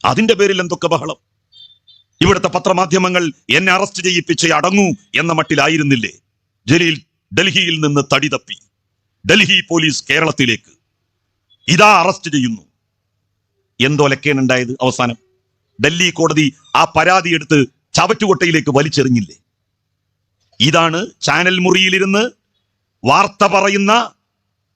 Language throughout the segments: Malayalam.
അതിന്റെ പേരിൽ എന്തൊക്കെ ബഹളം. ഇവിടുത്തെ പത്രമാധ്യമങ്ങൾ എന്നെ അറസ്റ്റ് ചെയ്യിപ്പിച്ച് അടങ്ങൂ എന്ന മട്ടിലായിരുന്നില്ലേ? ജലീൽ ഡൽഹിയിൽ നിന്ന് തടി തപ്പി, ഡൽഹി പോലീസ് കേരളത്തിലേക്ക്, ഇതാ അറസ്റ്റ് ചെയ്യുന്നു. എന്തൊലക്കേണ് ഉണ്ടായത്? അവസാനം ഡൽഹി കോടതി ആ പരാതി എടുത്ത് ചവറ്റുകൊട്ടയിലേക്ക് വലിച്ചെറിഞ്ഞില്ലേ? ഇതാണ് ചാനൽ മുറിയിലിരുന്ന് വാർത്ത പറയുന്ന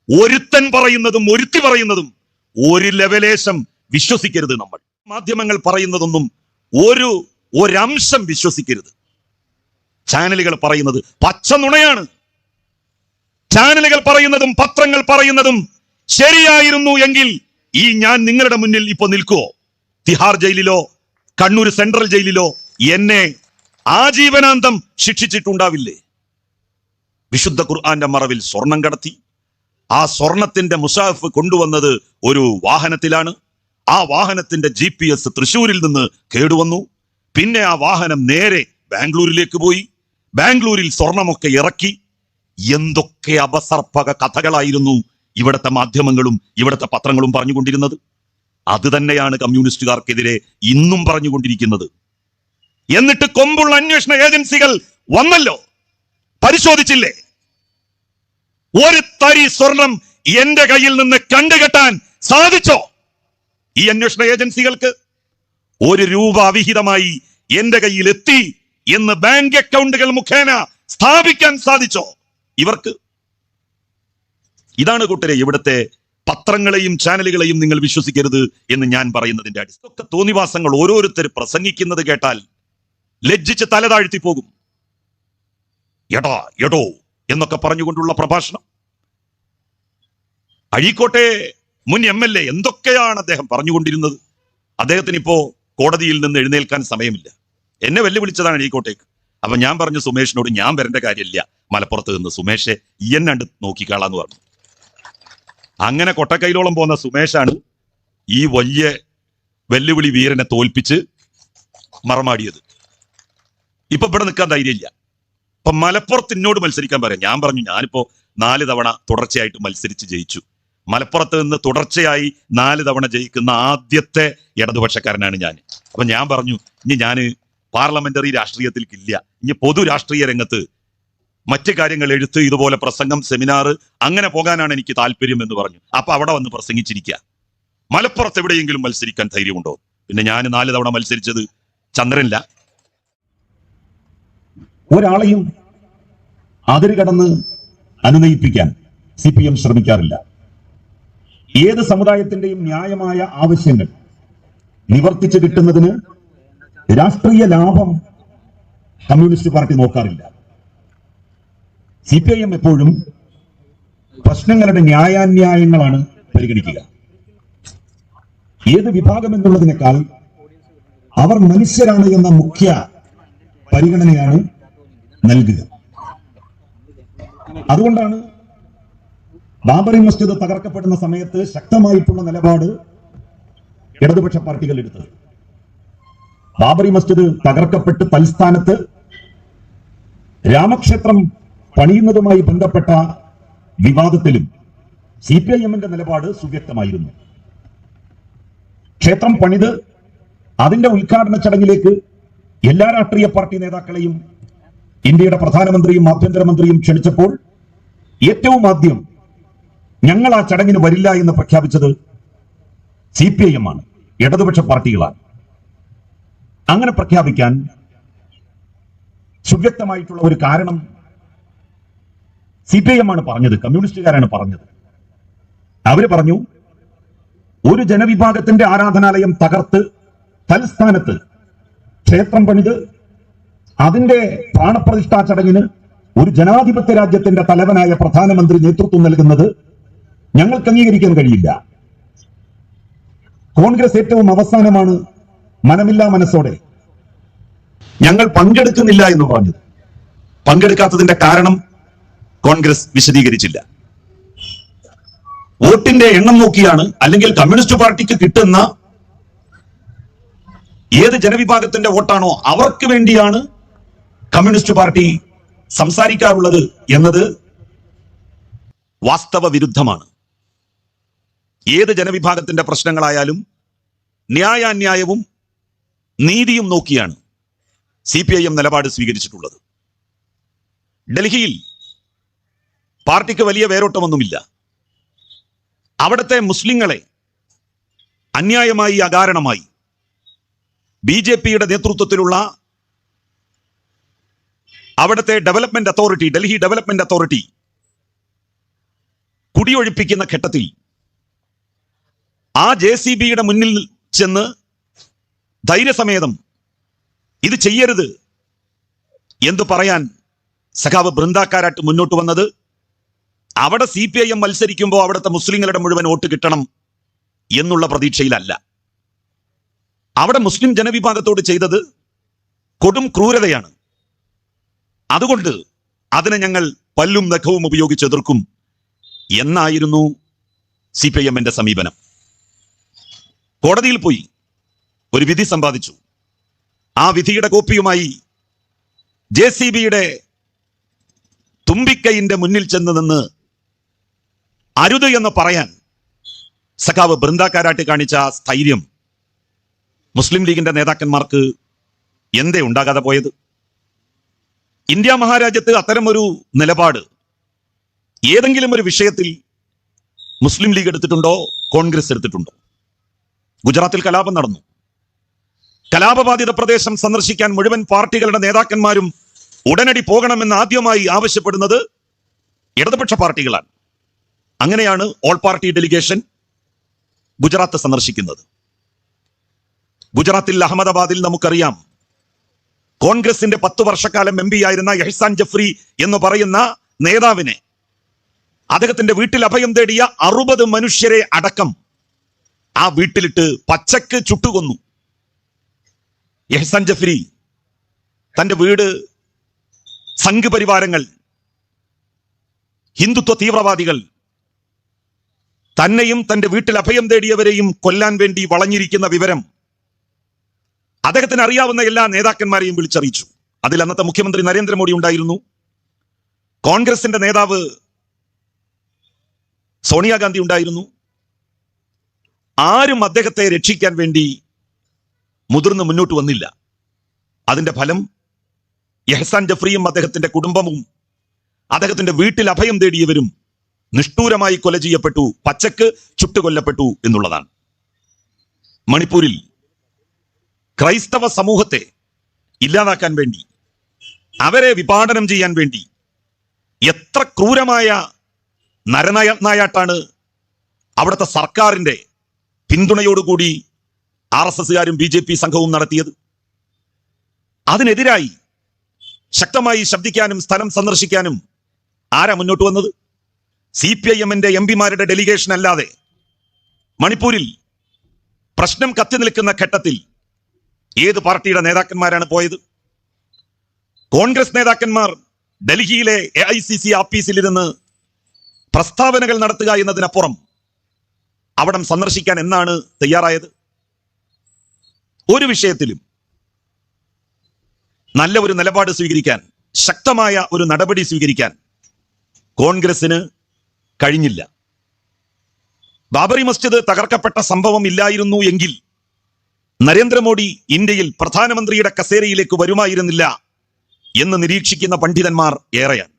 ഒരുത്തൻ പറയുന്നതും ഒരുത്തി പറയുന്നതും ഒരു ലെവലേശം വിശ്വസിക്കരുത്. നമ്മൾ മാധ്യമങ്ങൾ പറയുന്നതൊന്നും ഒരംശം വിശ്വസിക്കരുത്. ചാനലുകൾ പറയുന്നത് പച്ച നുണയാണ്. ചാനലുകൾ പറയുന്നതും പത്രങ്ങൾ പറയുന്നതും ശരിയായിരുന്നു എങ്കിൽ ഞാൻ നിങ്ങളുടെ മുന്നിൽ ഇപ്പൊ നിൽക്കുവോ? തിഹാർ ജയിലിലോ കണ്ണൂർ സെൻട്രൽ ജയിലിലോ എന്നെ ആജീവനാന്തം ശിക്ഷിച്ചിട്ടുണ്ടാവില്ലേ? വിശുദ്ധ ഖുർആന്റെ മറവിൽ സ്വർണം കടത്തി. ആ സ്വർണത്തിന്റെ മുസാഫ് കൊണ്ടുവന്നത് ഒരു വാഹനത്തിലാണ്. ആ വാഹനത്തിന്റെ GPS തൃശ്ശൂരിൽ നിന്ന് കേടുവന്നു. പിന്നെ ആ വാഹനം നേരെ ബാംഗ്ലൂരിലേക്ക് പോയി. ബാംഗ്ലൂരിൽ സ്വർണമൊക്കെ ഇറക്കി. എന്തൊക്കെ അപസർപ്പക കഥകളായിരുന്നു ഇവിടുത്തെ മാധ്യമങ്ങളും ഇവിടുത്തെ പത്രങ്ങളും പറഞ്ഞുകൊണ്ടിരുന്നത്. അത് തന്നെയാണ് കമ്മ്യൂണിസ്റ്റുകാർക്കെതിരെ ഇന്നും പറഞ്ഞുകൊണ്ടിരിക്കുന്നത്. എന്നിട്ട് കൊമ്പുള്ള അന്വേഷണ ഏജൻസികൾ വന്നല്ലോ, പരിശോധിച്ചില്ലേ? ഒരു തരി സ്വർണം എന്റെ കയ്യിൽ നിന്ന് കണ്ടുകെട്ടാൻ സാധിച്ചോ? ഈ അന്വേഷണ ഏജൻസികൾക്ക് 1 രൂപ അവിഹിതമായി എന്റെ കയ്യിൽ എത്തി എന്ന് ബാങ്ക് അക്കൗണ്ടുകൾ മുഖേന സ്ഥാപിക്കാൻ സാധിച്ചോ ഇവർക്ക്? ഇതാണ് കൂട്ടരെ ഇവിടുത്തെ പത്രങ്ങളെയും ചാനലുകളെയും നിങ്ങൾ വിശ്വസിക്കരുത് എന്ന് ഞാൻ പറയുന്നതിന്റെ അടിസ്ഥാന തോന്നിവാസങ്ങൾ ഓരോരുത്തർ പ്രസംഗിക്കുന്നത് കേട്ടാൽ ലജ്ജിച്ച് തല താഴ്ത്തി പോകും. എടോ എന്നൊക്കെ പറഞ്ഞുകൊണ്ടുള്ള പ്രഭാഷണം. അഴീക്കോട്ടെ മുൻ MLA എന്തൊക്കെയാണ് അദ്ദേഹം പറഞ്ഞുകൊണ്ടിരുന്നത്. അദ്ദേഹത്തിന് ഇപ്പോ കോടതിയിൽ നിന്ന് എഴുന്നേൽക്കാൻ സമയമില്ല. എന്നെ വെല്ലുവിളിച്ചതാണ് അഴീക്കോട്ടേക്ക്. അപ്പൊ ഞാൻ പറഞ്ഞു സുമേഷിനോട്, ഞാൻ വരേണ്ട കാര്യമില്ല മലപ്പുറത്ത് നിന്ന്, സുമേഷെ എന്നണ്ട് നോക്കിക്കാളാന്ന് പറഞ്ഞു. അങ്ങനെ കൊട്ടക്കൈലോളം പോകുന്ന സുമേഷാണ് ഈ വലിയ വെല്ലുവിളി വീരനെ തോൽപ്പിച്ച് മറമാടിയത്. ഇപ്പൊ ഇവിടെ നിൽക്കാൻ ധൈര്യമില്ല. അപ്പൊ മലപ്പുറത്ത് എന്നോട് മത്സരിക്കാൻ പറയാം. ഞാൻ പറഞ്ഞു ഞാനിപ്പോ 4 തവണ തുടർച്ചയായിട്ട് മത്സരിച്ച് ജയിച്ചു. മലപ്പുറത്ത് നിന്ന് തുടർച്ചയായി 4 തവണ ജയിക്കുന്ന ആദ്യത്തെ ഇടതുപക്ഷക്കാരനാണ് ഞാൻ. അപ്പൊ ഞാൻ പറഞ്ഞു ഇനി ഞാൻ പാർലമെന്ററി രാഷ്ട്രീയത്തിലേക്കില്ല, ഇനി പൊതു രാഷ്ട്രീയ രംഗത്ത് മറ്റു കാര്യങ്ങൾ, എഴുത്ത്, ഇതുപോലെ പ്രസംഗം, സെമിനാർ, അങ്ങനെ പോകാനാണ് എനിക്ക് താല്പര്യം എന്ന് പറഞ്ഞു. അപ്പൊ അവിടെ വന്ന് പ്രസംഗിച്ചിരിക്കുക. മലപ്പുറത്ത് എവിടെയെങ്കിലും മത്സരിക്കാൻ ധൈര്യമുണ്ടോ? പിന്നെ ഞാൻ 4 തവണ മത്സരിച്ചത് ചന്ദ്രനില്ല. ഒരാളെയും അതിര് കടന്ന് അനുനയിപ്പിക്കാൻ CPM ശ്രമിക്കാറില്ല. ഏത് സമുദായത്തിന്റെയും ന്യായമായ ആവശ്യങ്ങൾ നിവർത്തിച്ചു കിട്ടുന്നതിന് രാഷ്ട്രീയ ലാഭം കമ്മ്യൂണിസ്റ്റ് പാർട്ടി നോക്കാറില്ല. CPIM എപ്പോഴും പ്രശ്നങ്ങളുടെ ന്യായാന്യായങ്ങളാണ് പരിഗണിക്കുക. ഏത് വിഭാഗം എന്നുള്ളതിനേക്കാൾ അവർ മനുഷ്യരാണ് എന്ന മുഖ്യ പരിഗണനയാണ് നൽകുക. അതുകൊണ്ടാണ് ബാബറി മസ്ജിദ് തകർക്കപ്പെടുന്ന സമയത്ത് ശക്തമായിട്ടുള്ള നിലപാട് ഇടതുപക്ഷ പാർട്ടികൾ എടുത്തത്. ബാബറി മസ്ജിദ് തകർക്കപ്പെട്ട് തൽസ്ഥാനത്ത് രാമക്ഷേത്രം പണിയുന്നതുമായി ബന്ധപ്പെട്ട വിവാദത്തിലും CPIMന്റെ നിലപാട് സുവ്യക്തമായിരുന്നു. ക്ഷേത്രം പണിത് അതിന്റെ ഉദ്ഘാടന ചടങ്ങിലേക്ക് എല്ലാ രാഷ്ട്രീയ പാർട്ടി നേതാക്കളെയും ഇന്ത്യയുടെ പ്രധാനമന്ത്രിയും ആഭ്യന്തരമന്ത്രിയും ക്ഷണിച്ചപ്പോൾ ഏറ്റവും ആദ്യം ഞങ്ങൾ ആ ചടങ്ങിന് വരില്ല എന്ന് പ്രഖ്യാപിച്ചത് CPIM ആണ്, ഇടതുപക്ഷ പാർട്ടികളാണ്. അങ്ങനെ പ്രഖ്യാപിക്കാൻ സുവ്യക്തമായിട്ടുള്ള ഒരു കാരണം CPIM ആണ് പറഞ്ഞത്, കമ്മ്യൂണിസ്റ്റുകാരാണ് പറഞ്ഞത്. അവര് പറഞ്ഞു ഒരു ജനവിഭാഗത്തിന്റെ ആരാധനാലയം തകർത്ത് തൽസ്ഥാനത്ത് ക്ഷേത്രം പണിത് അതിന്റെ പ്രാണപ്രതിഷ്ഠാ ചടങ്ങിന് ഒരു ജനാധിപത്യ രാജ്യത്തിന്റെ തലവനായ പ്രധാനമന്ത്രി നേതൃത്വം നൽകുന്നത് ഞങ്ങൾക്ക് അംഗീകരിക്കാൻ കഴിയില്ല. കോൺഗ്രസ് ഏറ്റവും അവസാനമാണ് മനമില്ലാ മനസ്സോടെ ഞങ്ങൾ പങ്കെടുക്കുന്നില്ല എന്ന് പറഞ്ഞത്. പങ്കെടുക്കാത്തതിന്റെ കാരണം കോൺഗ്രസ് വിശദീകരിച്ചില്ല. വോട്ടിന്റെ എണ്ണം നോക്കിയാണ്, അല്ലെങ്കിൽ കമ്മ്യൂണിസ്റ്റ് പാർട്ടിക്ക് കിട്ടുന്ന ഏത് ജനവിഭാഗത്തിന്റെ വോട്ടാണോ അവർക്ക് വേണ്ടിയാണ് കമ്മ്യൂണിസ്റ്റ് പാർട്ടി സംസാരിക്കാറുള്ളത് എന്നത് വാസ്തവ വിരുദ്ധമാണ്. ഏത് ജനവിഭാഗത്തിന്റെ പ്രശ്നങ്ങളായാലും ന്യായാന്യായവും നീതിയും നോക്കിയാണ് CPIM നിലപാട് സ്വീകരിച്ചിട്ടുള്ളത്. ഡൽഹിയിൽ പാർട്ടിക്ക് വലിയ വേരോട്ടമൊന്നുമില്ല. അവിടുത്തെ മുസ്ലിങ്ങളെ അന്യായമായി അകാരണമായി BJPയുടെ നേതൃത്വത്തിലുള്ള അവിടുത്തെ development authority, Delhi development authority കുടിയൊഴിപ്പിക്കുന്ന ഘട്ടത്തിൽ ആ JCBയുടെ മുന്നിൽ ചെന്ന് ധൈര്യസമേതം ഇത് ചെയ്യരുത് എന്ന് പറയാൻ സഖാവ് ബൃന്ദാക്കാരാട്ട് മുന്നോട്ട് വന്നത് അവിടെ CPIM മത്സരിക്കുമ്പോൾ അവിടുത്തെ മുസ്ലിങ്ങളുടെ മുഴുവൻ വോട്ട് കിട്ടണം എന്നുള്ള പ്രതീക്ഷയിലല്ല. അവിടെ മുസ്ലിം ജനവിഭാഗത്തോട് ചെയ്തത് കൊടും ക്രൂരതയാണ്. അതുകൊണ്ട് അതിനെ ഞങ്ങൾ പല്ലും നഖവും ഉപയോഗിച്ച് എതിർക്കും എന്നായിരുന്നു CPIMന്റെ സമീപനം. കോടതിയിൽ പോയി ഒരു വിധി സമ്പാദിച്ചു. ആ വിധിയുടെ കോപ്പിയുമായി JCBയുടെ തുമ്പിക്കൈന്റെ മുന്നിൽ ചെന്ന് നിന്ന് അരുത് എന്ന് പറയാൻ സഖാവ് ബൃന്ദാക്കാരാട്ട് കാണിച്ച ആ സ്ഥൈര്യം മുസ്ലിം ലീഗിന്റെ നേതാക്കന്മാർക്ക് എന്തേ ഉണ്ടാകാതെ പോയത്? ഇന്ത്യ മഹാരാജ്യത്ത് അത്തരമൊരു നിലപാട് ഏതെങ്കിലും ഒരു വിഷയത്തിൽ മുസ്ലിം ലീഗ് എടുത്തിട്ടുണ്ടോ? കോൺഗ്രസ് എടുത്തിട്ടുണ്ടോ? ഗുജറാത്തിൽ കലാപം നടന്നു. കലാപബാധിത പ്രദേശം സന്ദർശിക്കാൻ മുഴുവൻ പാർട്ടികളുടെ നേതാക്കന്മാരും ഉടനടി പോകണമെന്ന് ആദ്യമായി ആവശ്യപ്പെടുന്നത് ഇടതുപക്ഷ പാർട്ടികളാണ്. അങ്ങനെയാണ് ഓൾ പാർട്ടി ഡെലിഗേഷൻ ഗുജറാത്ത് സന്ദർശിക്കുന്നത്. ഗുജറാത്തിൽ അഹമ്മദാബാദിൽ നമുക്കറിയാം, കോൺഗ്രസിന്റെ 10 വർഷക്കാലം MP ആയിരുന്ന എഹ്സാൻ ജഫ്രി എന്ന് പറയുന്ന നേതാവിനെ അദ്ദേഹത്തിന്റെ വീട്ടിൽ അഭയം തേടിയ 60 മനുഷ്യരെ അടക്കം ആ വീട്ടിലിട്ട് പച്ചക്ക് ചുട്ടുകൊന്നു. എഹ്സാൻ ജഫ്രി തന്റെ വീട് സംഘ് പരിവാരങ്ങൾ, ഹിന്ദുത്വ തീവ്രവാദികൾ തന്നെയും തന്റെ വീട്ടിൽ അഭയം തേടിയവരെയും കൊല്ലാൻ വേണ്ടി വളഞ്ഞിരിക്കുന്ന വിവരം അദ്ദേഹത്തിന് അറിയാവുന്ന എല്ലാ നേതാക്കന്മാരെയും വിളിച്ചറിയിച്ചു. അതിൽ അന്നത്തെ മുഖ്യമന്ത്രി നരേന്ദ്രമോദി ഉണ്ടായിരുന്നു, കോൺഗ്രസിന്റെ നേതാവ് സോണിയാഗാന്ധി ഉണ്ടായിരുന്നു. ആരും അദ്ദേഹത്തെ രക്ഷിക്കാൻ വേണ്ടി മുതിർന്ന് മുന്നോട്ട് വന്നില്ല. അതിന്റെ ഫലം എഹ്സാൻ ജഫ്രിയും അദ്ദേഹത്തിന്റെ കുടുംബവും അദ്ദേഹത്തിന്റെ വീട്ടിൽ അഭയം തേടിയവരും നിഷ്ഠൂരമായി കൊല ചെയ്യപ്പെട്ടു, പച്ചക്ക് ചുട്ടുകൊല്ലപ്പെട്ടു എന്നുള്ളതാണ്. മണിപ്പൂരിൽ ക്രൈസ്തവ സമൂഹത്തെ ഇല്ലാതാക്കാൻ വേണ്ടി, അവരെ വിഭാടനം ചെയ്യാൻ വേണ്ടി എത്ര ക്രൂരമായ നരനായാട്ടാണ് അവിടുത്തെ സർക്കാരിന്റെ പിന്തുണയോടുകൂടി RSSകാരും BJP സംഘവും നടത്തിയത്. അതിനെതിരായി ശക്തമായി ശബ്ദിക്കാനും സ്ഥലം സന്ദർശിക്കാനും ആരാ മുന്നോട്ട് വന്നത്? CPIMന്റെ MPമാരുടെ ഡെലിഗേഷൻ അല്ലാതെ. മണിപ്പൂരിൽ പ്രശ്നം കത്തി നിൽക്കുന്ന ഘട്ടത്തിൽ ഏത് പാർട്ടിയുടെ നേതാക്കന്മാരാണ് പോയത്? കോൺഗ്രസ് നേതാക്കന്മാർ ഡൽഹിയിലെ AICC ആഫീസിലിരുന്ന് പ്രസ്താവനകൾ നടത്തുക എന്നതിനപ്പുറം അവിടം സന്ദർശിക്കാൻ എന്നാണ് തയ്യാറായത്? ഒരു വിഷയത്തിലും നല്ല ഒരു നിലപാട് സ്വീകരിക്കാൻ, ശക്തമായ ഒരു നടപടി സ്വീകരിക്കാൻ കോൺഗ്രസിന് കഴിഞ്ഞില്ല. ബാബറി മസ്ജിദ് തകർക്കപ്പെട്ട സംഭവം ഇല്ലായിരുന്നു എങ്കിൽ നരേന്ദ്രമോദി ഇന്ത്യയിൽ പ്രധാനമന്ത്രിയുടെ കസേരയിലേക്ക് വരുമായിരുന്നില്ല എന്ന് നിരീക്ഷിക്കുന്ന പണ്ഡിതന്മാർ ഏറെയാണ്.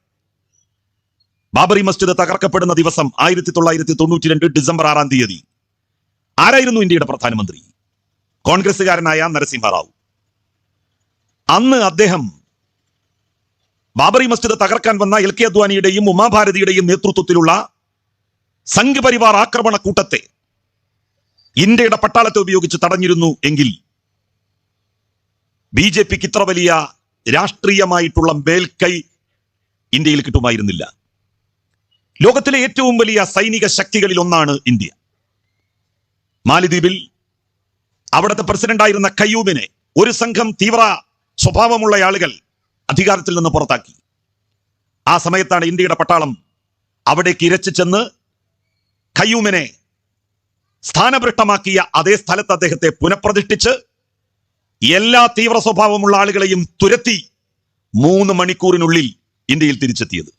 ബാബറി മസ്ജിദ് തകർക്കപ്പെടുന്ന ദിവസം 1992 ഡിസംബർ 6-ാം തീയതി ആരായിരുന്നു ഇന്ത്യയുടെ പ്രധാനമന്ത്രി? കോൺഗ്രസുകാരനായ നരസിംഹറാവു. അന്ന് അദ്ദേഹം ബാബറി മസ്ജിദ് തകർക്കാൻ വന്ന LK അദ്വാനിയുടെയും ഉമാഭാരതിയുടെയും നേതൃത്വത്തിലുള്ള സംഘ് പരിവാർ ആക്രമണ കൂട്ടത്തെ ഇന്ത്യയുടെ പട്ടാളത്തെ ഉപയോഗിച്ച് തടഞ്ഞിരുന്നു എങ്കിൽ BJPക്ക് ഇത്ര വലിയ രാഷ്ട്രീയമായിട്ടുള്ള മേൽക്കൈ ഇന്ത്യയിൽ കിട്ടുമായിരുന്നില്ല. ലോകത്തിലെ ഏറ്റവും വലിയ സൈനിക ശക്തികളിൽ ഒന്നാണ് ഇന്ത്യ. മാലിദ്വീപിൽ അവിടുത്തെ പ്രസിഡന്റായിരുന്ന ഖയ്യൂമിനെ ഒരു സംഘം തീവ്ര സ്വഭാവമുള്ള ആളുകൾ അധികാരത്തിൽ നിന്ന് പുറത്താക്കി. ആ സമയത്താണ് ഇന്ത്യയുടെ പട്ടാളം അവിടേക്ക് ഇരച്ചു ചെന്ന് ഖയ്യൂമിനെ സ്ഥാനഭ്രഷ്ടമാക്കിയ അതേ സ്ഥലത്ത് അദ്ദേഹത്തെ പുനഃപ്രതിഷ്ഠിച്ച് എല്ലാ തീവ്ര സ്വഭാവമുള്ള ആളുകളെയും തുരത്തി 3 മണിക്കൂറിനുള്ളിൽ ഇന്ത്യയിൽ തിരിച്ചെത്തിയത്.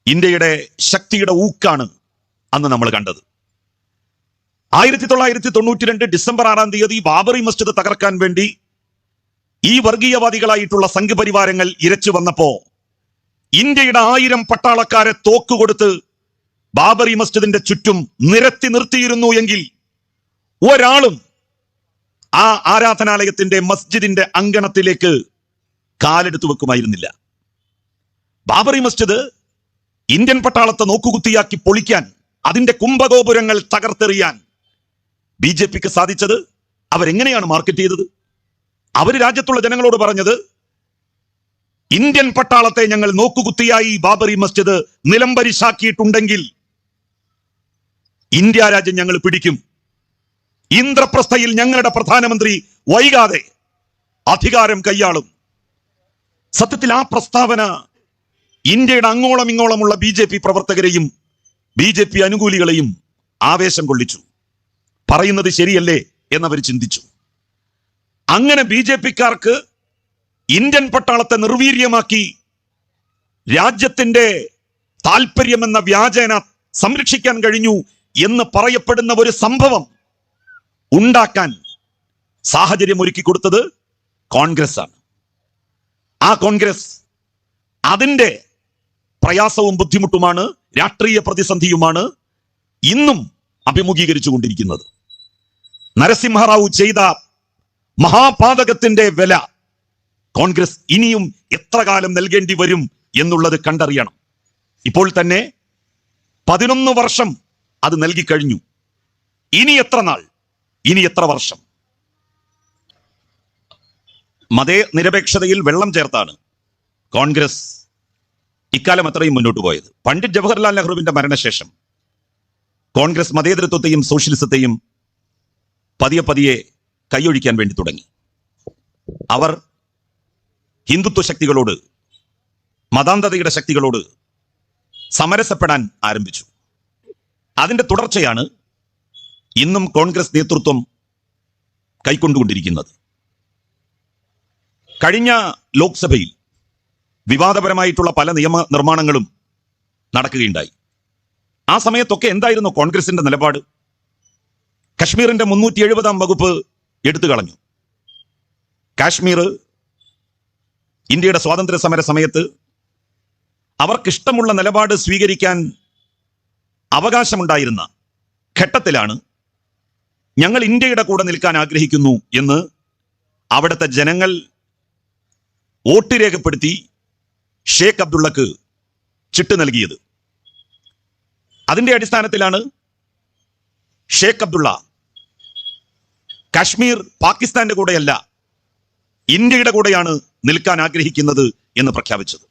ഇന്ത്യയുടെ ശക്തിയുടെ ഊക്കാണ് അന്ന് നമ്മൾ കണ്ടത്. 1992 ഡിസംബർ 6-ാം തീയതി ബാബറി മസ്ജിദ് തകർക്കാൻ വേണ്ടി ഈ വർഗീയവാദികളായിട്ടുള്ള സംഘപരിവാരങ്ങൾ ഇരച്ചു വന്നപ്പോ ഇന്ത്യയുടെ 1000 പട്ടാളക്കാരെ തോക്കുകൊടുത്ത് ബാബറി മസ്ജിദിന്റെ ചുറ്റും നിരത്തി നിർത്തിയിരുന്നു എങ്കിൽ ഒരാളും ആ ആരാധനാലയത്തിന്റെ മസ്ജിദിന്റെ അങ്കണത്തിലേക്ക് കാലെടുത്തു വെക്കുമായിരുന്നില്ല. ബാബറി മസ്ജിദ് ഇന്ത്യൻ പട്ടാളത്തെ നോക്കുകുത്തിയാക്കി പൊളിക്കാൻ, അതിന്റെ കുംഭഗോപുരങ്ങൾ തകർത്തെറിയാൻ BJPക്ക് സാധിച്ചത് അവരെങ്ങനെയാണ് മാർക്കറ്റ് ചെയ്തത്? അവര് രാജ്യത്തുള്ള ജനങ്ങളോട് പറഞ്ഞത്, ഇന്ത്യൻ പട്ടാളത്തെ ഞങ്ങൾ നോക്കുകുത്തിയായി ബാബറി മസ്ജിദ് നിലംപരിശാക്കിയിട്ടുണ്ടെങ്കിൽ ഇന്ത്യ രാജ്യം ഞങ്ങൾ പിടിക്കും. ഇന്ദ്രപ്രസ്ഥയിൽ ഞങ്ങളുടെ പ്രധാനമന്ത്രി വൈകാതെ അധികാരം കൈയാളും. സത്യത്തിൽ ആ പ്രസ്താവന ഇന്ത്യയുടെ അങ്ങോളം ഇങ്ങോളമുള്ള BJP പ്രവർത്തകരെയും BJP അനുകൂലികളെയും ആവേശം കൊള്ളിച്ചു. പറയുന്നത് ശരിയല്ലേ എന്നവർ ചിന്തിച്ചു. അങ്ങനെ BJPക്കാർക്ക് ഇന്ത്യൻ പട്ടാളത്തെ നിർവീര്യമാക്കി രാജ്യത്തിന്റെ താല്പര്യമെന്ന വ്യാജേന സംരക്ഷിക്കാൻ കഴിഞ്ഞു എന്ന് പറയപ്പെടുന്ന ഒരു സംഭവം ഉണ്ടാക്കാൻ സാഹചര്യം ഒരുക്കി കൊടുത്തത് കോൺഗ്രസ് ആണ്. ആ കോൺഗ്രസ് അതിന്റെ പ്രയാസവും ബുദ്ധിമുട്ടുമാണ്, രാഷ്ട്രീയ പ്രതിസന്ധിയുമാണ് ഇന്നും അഭിമുഖീകരിച്ചു കൊണ്ടിരിക്കുന്നത്. നരസിംഹറാവു ചെയ്ത മഹാപാതകത്തിന്റെ വില കോൺഗ്രസ് ഇനിയും എത്ര കാലം നൽകേണ്ടി വരും എന്നുള്ളത് കണ്ടറിയണം. ഇപ്പോൾ തന്നെ 11 വർഷം അത് നൽകിക്കഴിഞ്ഞു. ഇനി എത്ര നാൾ, ഇനി എത്ര വർഷം? മതനിരപേക്ഷതയിൽ വെള്ളം ചേർത്താണ് കോൺഗ്രസ് ഇക്കാലം അത്രയും മുന്നോട്ട് പോയത്. പണ്ഡിറ്റ് ജവഹർലാൽ നെഹ്റുവിന്റെ മരണശേഷം കോൺഗ്രസ് മതേതരത്വത്തെയും സോഷ്യലിസത്തെയും പതിയെ പതിയെ കൈയൊഴിക്കാൻ വേണ്ടി തുടങ്ങി. അവർ ഹിന്ദുത്വ ശക്തികളോട്, മതാന്ധതയുടെ ശക്തികളോട് സമരസപ്പെടാൻ ആരംഭിച്ചു. അതിന്റെ തുടർച്ചയാണ് ഇന്നും കോൺഗ്രസ് നേതൃത്വം കൈക്കൊണ്ടുകൊണ്ടിരിക്കുന്നത്. കഴിഞ്ഞ ലോക്സഭയിൽ വിവാദപരമായിട്ടുള്ള പല നിയമ നിർമ്മാണങ്ങളും നടക്കുകയുണ്ടായി. ആ സമയത്തൊക്കെ എന്തായിരുന്നു കോൺഗ്രസിന്റെ നിലപാട്? കശ്മീരിന്റെ 370-ാം വകുപ്പ് എടുത്തു കളഞ്ഞു. കാശ്മീർ ഇന്ത്യയുടെ സ്വാതന്ത്ര്യ സമര സമയത്ത് അവർക്കിഷ്ടമുള്ള നിലപാട് സ്വീകരിക്കാൻ അവകാശമുണ്ടായിരുന്ന ഘട്ടത്തിലാണ് ഞങ്ങൾ ഇന്ത്യയുടെ കൂടെ നിൽക്കാൻ ആഗ്രഹിക്കുന്നു എന്ന് അവിടുത്തെ ജനങ്ങൾ വോട്ട് രേഖപ്പെടുത്തി ഷേഖ് അബ്ദുള്ളക്ക് ചിട്ട് നൽകിയത്. അതിന്റെ അടിസ്ഥാനത്തിലാണ് ഷേഖ് അബ്ദുള്ള കാശ്മീർ പാകിസ്ഥാന്റെ കൂടെയല്ല, ഇന്ത്യയുടെ കൂടെയാണ് നിൽക്കാൻ ആഗ്രഹിക്കുന്നത് എന്ന് പ്രഖ്യാപിച്ചത്.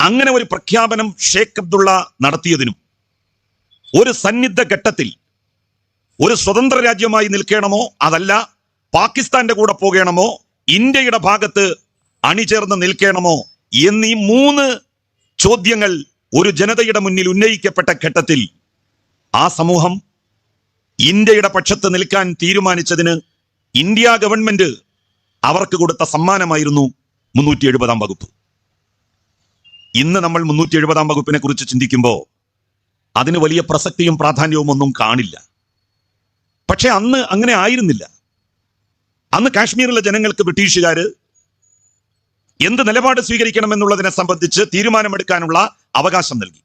അങ്ങനെ ഒരു പ്രഖ്യാപനം ഷേഖ് അബ്ദുള്ള നടത്തിയതിനും ഒരു സന്നിഗ്ധ ഘട്ടത്തിൽ ഒരു സ്വതന്ത്ര രാജ്യമായി നിൽക്കണമോ അതല്ല പാകിസ്ഥാന്റെ കൂടെ പോകണമോ, ഇന്ത്യയുടെ ഭാഗത്ത് അണിചേർന്ന് നിൽക്കണമോ എന്നീ 3 ചോദ്യങ്ങൾ ഒരു ജനതയുടെ മുന്നിൽ ഉന്നയിക്കപ്പെട്ട ഘട്ടത്തിൽ ആ സമൂഹം ഇന്ത്യയുടെ പക്ഷത്ത് നിൽക്കാൻ തീരുമാനിച്ചതിന് ഇന്ത്യ ഗവൺമെന്റ് അവർക്ക് കൊടുത്ത സമ്മാനമായിരുന്നു 370-ാം വകുപ്പ്. ഇന്ന് നമ്മൾ 370-ാം വകുപ്പിനെ കുറിച്ച് ചിന്തിക്കുമ്പോൾ അതിന് വലിയ പ്രസക്തിയും പ്രാധാന്യവും ഒന്നും കാണില്ല. പക്ഷെ അന്ന് അങ്ങനെ ആയിരുന്നില്ല. അന്ന് കാശ്മീരിലെ ജനങ്ങൾക്ക് ബ്രിട്ടീഷുകാര് എന്ത് നിലപാട് സ്വീകരിക്കണമെന്നുള്ളതിനെ സംബന്ധിച്ച് തീരുമാനമെടുക്കാനുള്ള അവകാശം നൽകി.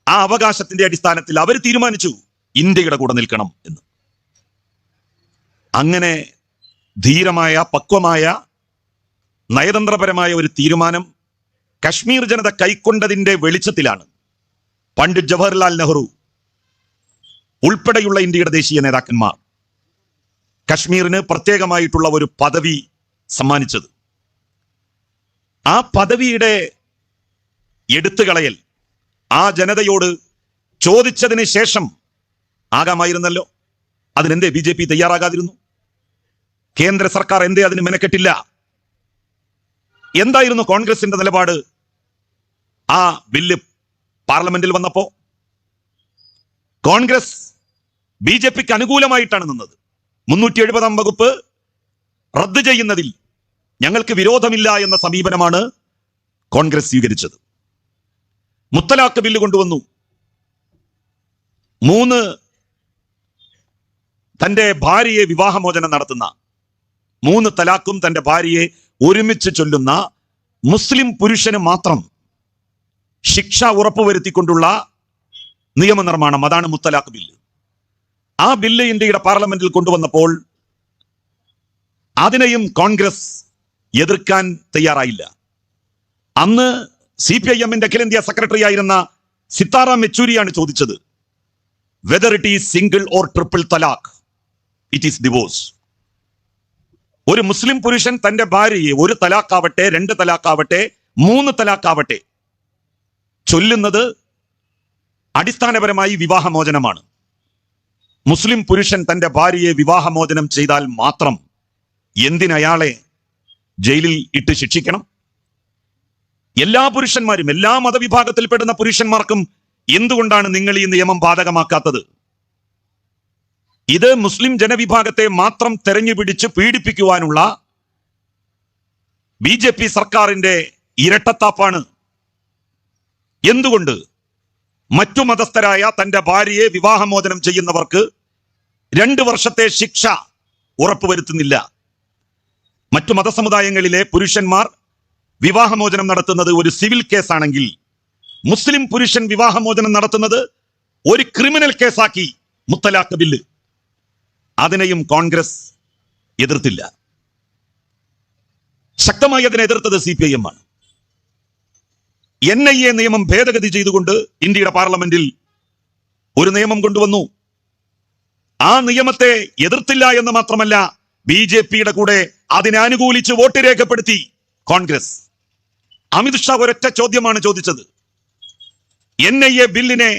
ആ അവകാശത്തിന്റെ അടിസ്ഥാനത്തിൽ അവർ തീരുമാനിച്ചു ഇന്ത്യയുടെ കൂടെ നിൽക്കണം എന്ന്. അങ്ങനെ ധീരമായ, പക്വമായ, നയതന്ത്രപരമായ ഒരു തീരുമാനം കശ്മീർ ജനത കൈക്കൊണ്ടതിന്റെ വെളിച്ചത്തിലാണ് പണ്ഡിറ്റ് ജവഹർലാൽ നെഹ്റു ഉൾപ്പെടെയുള്ള ഇന്ത്യയുടെ ദേശീയ നേതാക്കന്മാർ കശ്മീരിന് പ്രത്യേകമായിട്ടുള്ള ഒരു പദവി സമ്മാനിച്ചത്. ആ പദവിയുടെ എടുത്തുകളയൽ ആ ജനതയോട് ചോദിച്ചതിന് ശേഷം ആകാമായിരുന്നല്ലോ. അതിനെന്തേ BJP തയ്യാറാകാതിരുന്നു? കേന്ദ്ര സർക്കാർ എന്തേ അതിന് മെനക്കെട്ടില്ല? എന്തായിരുന്നു കോൺഗ്രസിന്റെ നിലപാട് ആ ബില്ല് പാർലമെന്റിൽ വന്നപ്പോ? കോൺഗ്രസ് BJPക്ക് അനുകൂലമായിട്ടാണ് നിന്നത്. 370-ാം വകുപ്പ് റദ്ദ് ചെയ്യുന്നതിൽ ഞങ്ങൾക്ക് വിരോധമില്ല എന്ന സമീപനമാണ് കോൺഗ്രസ് സ്വീകരിച്ചത്. മുത്തലാഖ് ബില്ല് കൊണ്ടുവന്നു. 3 തന്റെ ഭാര്യയെ വിവാഹമോചനം നടത്തുന്ന, 3 തലാഖും തന്റെ ഭാര്യയെ ഒരുമിച്ച് ചൊല്ലുന്ന മുസ്ലിം പുരുഷന് മാത്രം ശിക്ഷ ഉറപ്പുവരുത്തിക്കൊണ്ടുള്ള നിയമനിർമ്മാണം, അതാണ് മുത്തലാഖ് ബില്ല്. ആ ബില്ല് ഇന്ത്യയുടെ പാർലമെന്റിൽ കൊണ്ടുവന്നപ്പോൾ അതിനെയും കോൺഗ്രസ് എതിർക്കാൻ തയ്യാറായില്ല. അന്ന് CPIM-ന്റെ അഖിലേന്ത്യാ സെക്രട്ടറി ആയിരുന്ന സിത്താറാം യെച്ചൂരിയാണ് ചോദിച്ചത്, whether it is single or triple talaq, it is divorce. ഒരു മുസ്ലിം പുരുഷൻ തന്റെ ഭാര്യയെ 1 തലാഖാവട്ടെ 2 തലാഖാവട്ടെ 3 തലാഖാവട്ടെ ചൊല്ലുന്നത് അടിസ്ഥാനപരമായി വിവാഹമോചനമാണ്. മുസ്ലിം പുരുഷൻ തന്റെ ഭാര്യയെ വിവാഹമോചനം ചെയ്താൽ മാത്രം എന്തിനയാളെ ജയിലിൽ ഇട്ട് ശിക്ഷിക്കണം? എല്ലാ പുരുഷന്മാരും, എല്ലാ മതവിഭാഗത്തിൽപ്പെടുന്ന പുരുഷന്മാർക്കും എന്തുകൊണ്ടാണ് നിങ്ങൾ ഈ നിയമം ബാധകമാക്കാത്തത്? ഇത് മുസ്ലിം ജനവിഭാഗത്തെ മാത്രം തെരഞ്ഞുപിടിച്ച് പീഡിപ്പിക്കുവാനുള്ള BJP സർക്കാരിന്റെ ഇരട്ടത്താപ്പാണ്. എന്തുകൊണ്ട് മറ്റു മതസ്ഥരായ തന്റെ ഭാര്യയെ വിവാഹമോചനം ചെയ്യുന്നവർക്ക് 2 വർഷത്തെ ശിക്ഷ ഉറപ്പുവരുത്തുന്നില്ല? മറ്റു മതസമുദായങ്ങളിലെ പുരുഷന്മാർ വിവാഹമോചനം നടത്തുന്നത് ഒരു സിവിൽ കേസാണെങ്കിൽ മുസ്ലിം പുരുഷൻ വിവാഹമോചനം നടത്തുന്നത് ഒരു ക്രിമിനൽ കേസാക്കി മുത്തലാഖ് ബില്ല്. അതിനെയും കോൺഗ്രസ് എതിർത്തില്ല. ശക്തമായി അതിനെ എതിർത്തത് CPIM ആണ്. NIA നിയമം ഭേദഗതി ചെയ്തുകൊണ്ട് ഇന്ത്യയുടെ പാർലമെന്റിൽ ഒരു നിയമം കൊണ്ടുവന്നു. ആ നിയമത്തെ എതിർത്തില്ല എന്ന് മാത്രമല്ല, BJP-യുടെ കൂടെ അതിനെ അനുകൂലിച്ച് വോട്ട് രേഖപ്പെടുത്തി കോൺഗ്രസ്. അമിത്ഷാ ഒരൊറ്റ ചോദ്യമാണ് ചോദിച്ചത്, NIA ബില്ലിനെ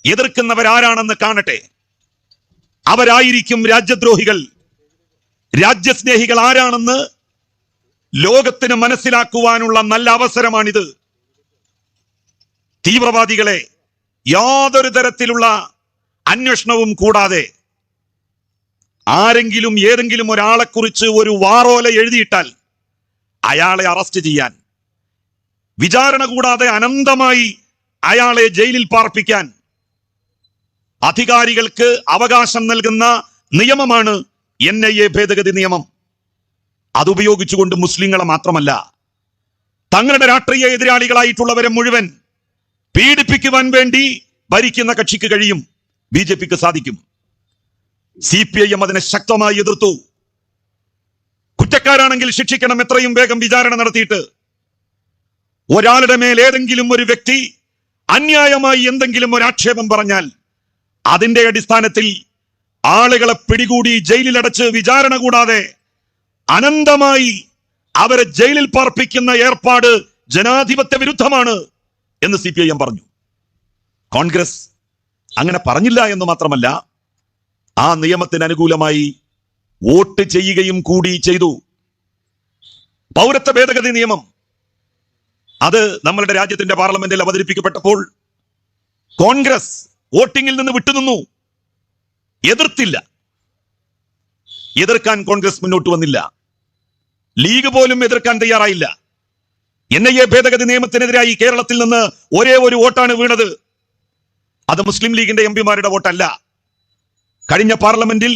എതിർക്കുന്നവരാരാണെന്ന് കാണട്ടെ, അവരായിരിക്കും രാജ്യദ്രോഹികൾ. രാജ്യസ്നേഹികൾ ആരാണെന്ന് ലോകത്തിന് മനസ്സിലാക്കുവാനുള്ള നല്ല അവസരമാണിത്. തീവ്രവാദികളെ യാതൊരു തരത്തിലുള്ള അന്വേഷണവും കൂടാതെ ആരെങ്കിലും ഏതെങ്കിലും ഒരാളെക്കുറിച്ച് ഒരു വാറോല എഴുതിയിട്ടാൽ അയാളെ അറസ്റ്റ് ചെയ്യാൻ, വിചാരണ കൂടാതെ അനന്തമായി അയാളെ ജയിലിൽ പാർപ്പിക്കാൻ അധികാരികൾക്ക് അവകാശം നൽകുന്ന നിയമമാണ് NIA ഭേദഗതി നിയമം. അതുപയോഗിച്ചുകൊണ്ട് മുസ്ലിങ്ങളെ മാത്രമല്ല, തങ്ങളുടെ രാഷ്ട്രീയ എതിരാളികളായിട്ടുള്ളവരെ മുഴുവൻ പീഡിപ്പിക്കുവാൻ വേണ്ടി ഭരിക്കുന്ന കക്ഷിക്ക് കഴിയും, BJP-ക്ക് സാധിക്കും. CPIM അതിനെ ശക്തമായി എതിർത്തു. കുറ്റക്കാരാണെങ്കിൽ ശിക്ഷിക്കണം, എത്രയും വേഗം വിചാരണ നടത്തിയിട്ട്. ഒരാളുടെ മേൽ ഏതെങ്കിലും ഒരു വ്യക്തി അന്യായമായി എന്തെങ്കിലും ഒരു ആക്ഷേപം പറഞ്ഞാൽ അതിന്റെ അടിസ്ഥാനത്തിൽ ആളുകളെ പിടികൂടി ജയിലിലടച്ച് വിചാരണ കൂടാതെ അനന്തമായി അവരെ ജയിലിൽ പാർപ്പിക്കുന്ന ഏർപ്പാട് ജനാധിപത്യ വിരുദ്ധമാണ് എന്ന് CPIM പറഞ്ഞു. കോൺഗ്രസ് അങ്ങനെ പറഞ്ഞില്ല എന്ന് മാത്രമല്ല, ആ നിയമത്തിന് അനുകൂലമായി വോട്ട് ചെയ്യുകയും കൂടി ചെയ്തു. പൗരത്വ ഭേദഗതി നിയമം അത് നമ്മളുടെ രാജ്യത്തിന്റെ പാർലമെന്റിൽ അവതരിപ്പിക്കപ്പെട്ടപ്പോൾ കോൺഗ്രസ് വോട്ടിംഗിൽ നിന്ന് വിട്ടുനിന്നു, എതിർത്തില്ല. എതിർക്കാൻ കോൺഗ്രസ് മുന്നോട്ട് വന്നില്ല. ലീഗ് പോലും എതിർക്കാൻ തയ്യാറായില്ല. NIA ഭേദഗതി നിയമത്തിനെതിരായി കേരളത്തിൽ നിന്ന് ഒരേ ഒരു വോട്ടാണ് വീണത്. അത് മുസ്ലിം ലീഗിന്റെ MP-മാരുടെ വോട്ടല്ല. കഴിഞ്ഞ പാർലമെന്റിൽ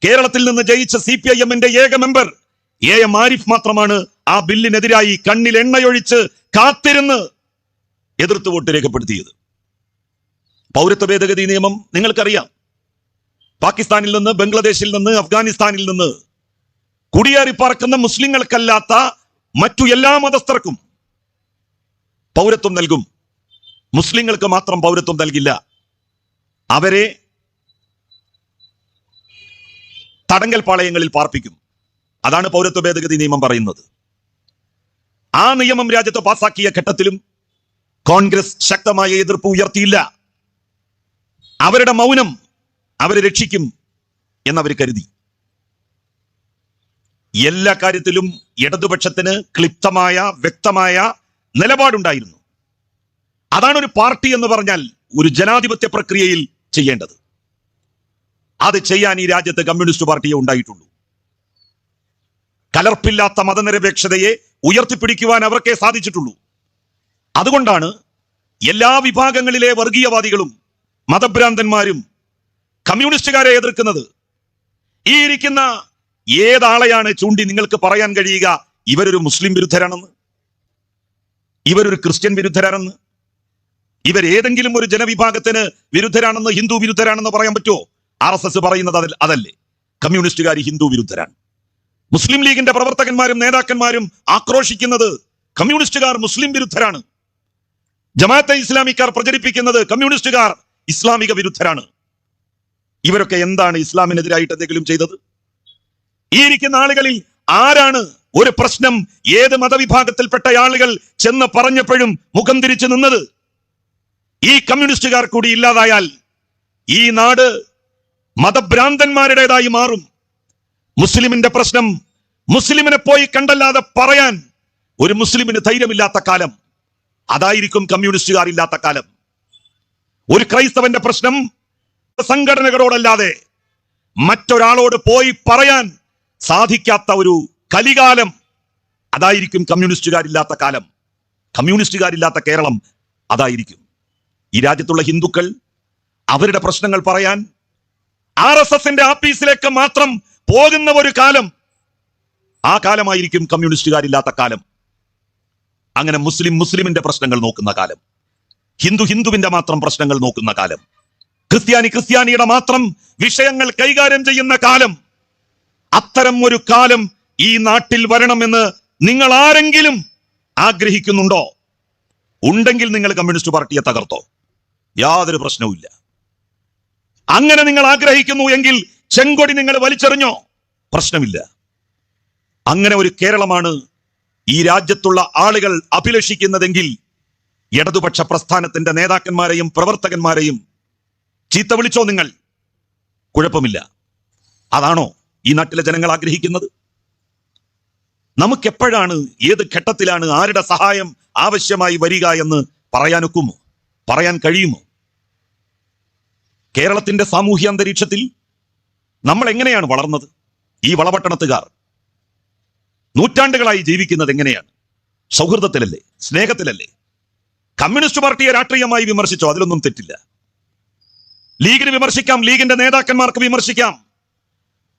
കേരളത്തിൽ നിന്ന് ജയിച്ച CPIM-ന്റെ ഏക മെമ്പർ AM ആരിഫ് മാത്രമാണ് ആ ബില്ലിനെതിരായി കണ്ണിൽ എണ്ണയൊഴിച്ച് കാത്തിരുന്ന് എതിർത്ത് വോട്ട് രേഖപ്പെടുത്തിയത്. പൗരത്വ ഭേദഗതി നിയമം നിങ്ങൾക്കറിയാം. പാകിസ്ഥാനിൽ നിന്ന്, ബംഗ്ലാദേശിൽ നിന്ന്, അഫ്ഗാനിസ്ഥാനിൽ നിന്ന് കുടിയേറി പാർക്കുന്ന മുസ്ലിങ്ങൾക്കല്ലാത്ത മറ്റു എല്ലാ മതസ്ഥർക്കും പൗരത്വം നൽകും. മുസ്ലിങ്ങൾക്ക് മാത്രം പൗരത്വം നൽകില്ല. അവരെ തടങ്കൽ പാളയങ്ങളിൽ പാർപ്പിക്കും. അതാണ് പൗരത്വ ഭേദഗതി നിയമം പറയുന്നത്. ആ നിയമം രാജ്യത്ത് പാസാക്കിയ ഘട്ടത്തിലും കോൺഗ്രസ് ശക്തമായ എതിർപ്പ് ഉയർത്തിയില്ല. അവരുടെ മൗനം അവരെ രക്ഷിക്കും എന്നവർ കരുതി. എല്ലാ കാര്യത്തിലും ഇടതുപക്ഷത്തിന് ക്ലിപ്തമായ വ്യക്തമായ നിലപാടുണ്ടായിരുന്നു. അതാണ് ഒരു പാർട്ടി എന്ന് പറഞ്ഞാൽ ഒരു ജനാധിപത്യ പ്രക്രിയയിൽ ചെയ്യേണ്ടത്. അത് ചെയ്യാൻ ഈ രാജ്യത്ത് കമ്മ്യൂണിസ്റ്റ് പാർട്ടിയെ ഉണ്ടായിട്ടുള്ളൂ. കലർപ്പില്ലാത്ത മതനിരപേക്ഷതയെ ഉയർത്തിപ്പിടിക്കുവാൻ അവർക്കേ സാധിച്ചിട്ടുള്ളൂ. അതുകൊണ്ടാണ് എല്ലാ വിഭാഗങ്ങളിലെ വർഗീയവാദികളും മതഭ്രാന്തന്മാരും കമ്മ്യൂണിസ്റ്റുകാരെ എതിർക്കുന്നത്. ഈ ഇരിക്കുന്ന ഏതാളെയാണ് ചൂണ്ടി നിങ്ങൾക്ക് പറയാൻ കഴിയുക ഇവരൊരു മുസ്ലിം വിരുദ്ധരാണെന്ന്, ഇവരൊരു ക്രിസ്ത്യൻ വിരുദ്ധരാണെന്ന്, ഇവരേതെങ്കിലും ഒരു ജനവിഭാഗത്തിന് വിരുദ്ധരാണെന്ന്, ഹിന്ദു വിരുദ്ധരാണെന്ന് പറയാൻ പറ്റുമോ? RSS പറയുന്നത് അതല്ലേ? കമ്മ്യൂണിസ്റ്റുകാർ ഹിന്ദു വിരുദ്ധരാണ്. മുസ്ലിം ലീഗിന്റെ പ്രവർത്തകന്മാരും നേതാക്കന്മാരും ആക്രോശിക്കുന്നത് കമ്മ്യൂണിസ്റ്റുകാർ മുസ്ലിം വിരുദ്ധരാണ്. ജമാഅത്തെ ഇസ്ലാമിക്കാർ പ്രചരിപ്പിക്കുന്നത് കമ്മ്യൂണിസ്റ്റുകാർ ഇസ്ലാമിക വിരുദ്ധരാണ്. ഇവരൊക്കെ എന്താണ് ഇസ്ലാമിനെതിരായിട്ട് എന്തെങ്കിലും ചെയ്തത്? ഈ ഇരിക്കുന്ന ആളുകളിൽ ആരാണ് ഒരു പ്രശ്നം ഏത് മതവിഭാഗത്തിൽപ്പെട്ട ആളുകൾ ചെന്ന് പറഞ്ഞപ്പോഴും മുഖം തിരിച്ചു നിന്നത്? ഈ കമ്മ്യൂണിസ്റ്റുകാർ കൂടി ഇല്ലാതായാൽ ഈ നാട് മതഭ്രാന്തന്മാരുടേതായി മാറും. മുസ്ലിമിന്റെ പ്രശ്നം മുസ്ലിമിനെ പോയി കണ്ടല്ലാതെ പറയാൻ ഒരു മുസ്ലിമിന് ധൈര്യമില്ലാത്ത കാലം അതായിരിക്കും കമ്മ്യൂണിസ്റ്റുകാർ ഇല്ലാത്ത കാലം. ഒരു ക്രൈസ്തവന്റെ പ്രശ്നം സംഘടനകളോടല്ലാതെ മറ്റൊരാളോട് പോയി പറയാൻ സാധിക്കാത്ത ഒരു കലികാലം അതായിരിക്കും കമ്മ്യൂണിസ്റ്റുകാരില്ലാത്ത കാലം. കമ്മ്യൂണിസ്റ്റുകാരില്ലാത്ത കേരളം അതായിരിക്കും. ഈ രാജ്യത്തുള്ള ഹിന്ദുക്കൾ അവരുടെ പ്രശ്നങ്ങൾ പറയാൻ RSSന്റെ ആഫീസിലേക്ക് മാത്രം പോകുന്ന ഒരു കാലം, ആ കാലമായിരിക്കും കമ്മ്യൂണിസ്റ്റുകാരില്ലാത്ത കാലം. അങ്ങനെ മുസ്ലിമിന്റെ പ്രശ്നങ്ങൾ നോക്കുന്ന കാലം, ഹിന്ദുവിന്റെ മാത്രം പ്രശ്നങ്ങൾ നോക്കുന്ന കാലം, ക്രിസ്ത്യാനിയുടെ മാത്രം വിഷയങ്ങൾ കൈകാര്യം ചെയ്യുന്ന കാലം. അത്തരം ഒരു കാലം ഈ നാട്ടിൽ വരണമെന്ന് നിങ്ങൾ ആരെങ്കിലും ആഗ്രഹിക്കുന്നുണ്ടോ? ഉണ്ടെങ്കിൽ നിങ്ങൾ കമ്മ്യൂണിസ്റ്റ് പാർട്ടിയെ തകർത്തോ, യാതൊരു പ്രശ്നവുമില്ല. അങ്ങനെ നിങ്ങൾ ആഗ്രഹിക്കുന്നു എങ്കിൽ ചെങ്കൊടി നിങ്ങൾ വലിച്ചെറിഞ്ഞോ, പ്രശ്നമില്ല. അങ്ങനെ ഒരു കേരളമാണ് ഈ രാജ്യത്തുള്ള ആളുകൾ അഭിലഷിക്കുന്നതെങ്കിൽ ഇടതുപക്ഷ പ്രസ്ഥാനത്തിന്റെ നേതാക്കന്മാരെയും പ്രവർത്തകന്മാരെയും ചീത്ത വിളിച്ചോ നിങ്ങൾ, കുഴപ്പമില്ല. അതാണോ ഈ നാട്ടിലെ ജനങ്ങൾ ആഗ്രഹിക്കുന്നത്? നമുക്കെപ്പോഴാണ്, ഏത് ഘട്ടത്തിലാണ് ആരുടെ സഹായം ആവശ്യമായി വരിക എന്ന് പറയാനൊക്കുമോ? പറയാൻ കഴിയുമോ? കേരളത്തിന്റെ സാമൂഹ്യ അന്തരീക്ഷത്തിൽ നമ്മൾ എങ്ങനെയാണ് വളർന്നത്? ഈ വളപട്ടണത്തുകാർ നൂറ്റാണ്ടുകളായി ജീവിക്കുന്നത് എങ്ങനെയാണ്? സൗഹൃദത്തിലല്ലേ, സ്നേഹത്തിലല്ലേ? കമ്മ്യൂണിസ്റ്റ് പാർട്ടിയെ രാഷ്ട്രീയമായി വിമർശിച്ചോ, അതിലൊന്നും തെറ്റില്ല. ലീഗിന് വിമർശിക്കാം, ലീഗിന്റെ നേതാക്കന്മാർക്ക് വിമർശിക്കാം,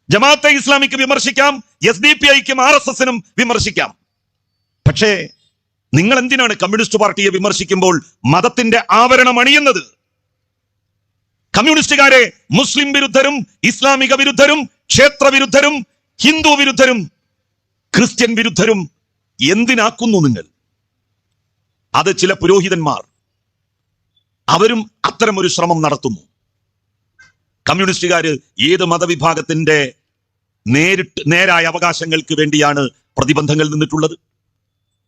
ജമാഅത്തെ ഇസ്ലാമിക്ക് വിമർശിക്കാം, SDPIക്കും RSSനും വിമർശിക്കാം. പക്ഷേ നിങ്ങൾ എന്തിനാണ് കമ്മ്യൂണിസ്റ്റ് പാർട്ടിയെ വിമർശിക്കുമ്പോൾ മതത്തിന്റെ ആവരണം അണിയുന്നത്? കമ്മ്യൂണിസ്റ്റുകാരെ മുസ്ലിം വിരുദ്ധരും ഇസ്ലാമിക വിരുദ്ധരും ക്ഷേത്ര വിരുദ്ധരും ഹിന്ദു വിരുദ്ധരും ക്രിസ്ത്യൻ വിരുദ്ധരും എന്തിനാക്കുന്നു നിങ്ങൾ? അത് ചില പുരോഹിതന്മാർ അവരും അത്തരമൊരു ശ്രമം നടത്തുന്നു. കമ്മ്യൂണിസ്റ്റുകാര് ഏത് മതവിഭാഗത്തിന്റെ നേരായ അവകാശങ്ങൾക്ക് വേണ്ടിയാണ് പ്രതിബന്ധങ്ങൾ നിന്നിട്ടുള്ളത്?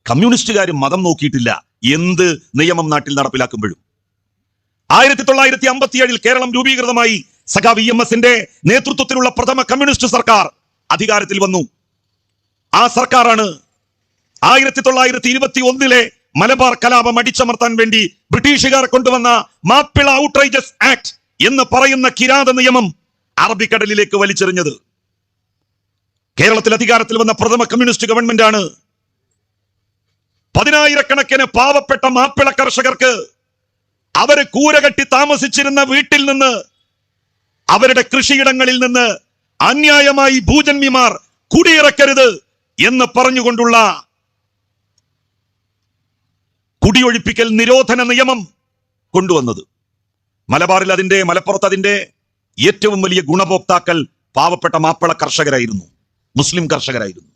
കമ്മ്യൂണിസ്റ്റുകാർ മതം നോക്കിയിട്ടില്ല എന്ത് നിയമം നാട്ടിൽ നടപ്പിലാക്കുമ്പോഴും. 1957 കേരളം രൂപീകൃതമായി. സഖാവ് EMSന്റെ നേതൃത്വത്തിലുള്ള പ്രഥമ കമ്മ്യൂണിസ്റ്റ് സർക്കാർ അധികാരത്തിൽ വന്നു. ആ സർക്കാരാണ് 1921 മലബാർ കലാപം അടിച്ചമർത്താൻ വേണ്ടി ബ്രിട്ടീഷുകാർ കൊണ്ടുവന്ന മാപ്പിള ഔട്ട്റേജസ് ആക്ട് എന്ന് പറയുന്ന കിരാത നിയമം അറബിക്കടലിലേക്ക് വലിച്ചെറിഞ്ഞത്. കേരളത്തിൽ അധികാരത്തിൽ വന്ന പ്രഥമ കമ്മ്യൂണിസ്റ്റ് ഗവൺമെന്റ് ആണ് 10,000-കണക്കിന് പാവപ്പെട്ട മാപ്പിള കർഷകർക്ക് അവര് കൂരകെട്ടി താമസിച്ചിരുന്ന വീട്ടിൽ നിന്ന്, അവരുടെ കൃഷിയിടങ്ങളിൽ നിന്ന് അന്യായമായി ഭൂജന്മിമാർ കുടിയിറക്കരുത് എന്ന് പറഞ്ഞുകൊണ്ടുള്ള കുടിയൊഴിപ്പിക്കൽ നിരോധന നിയമം കൊണ്ടുവന്നത്. മലബാറിൽ മലപ്പുറത്ത് അതിന്റെ ഏറ്റവും വലിയ ഗുണഭോക്താക്കൾ പാവപ്പെട്ട മാപ്പിള കർഷകരായിരുന്നു, മുസ്ലിം കർഷകരായിരുന്നു.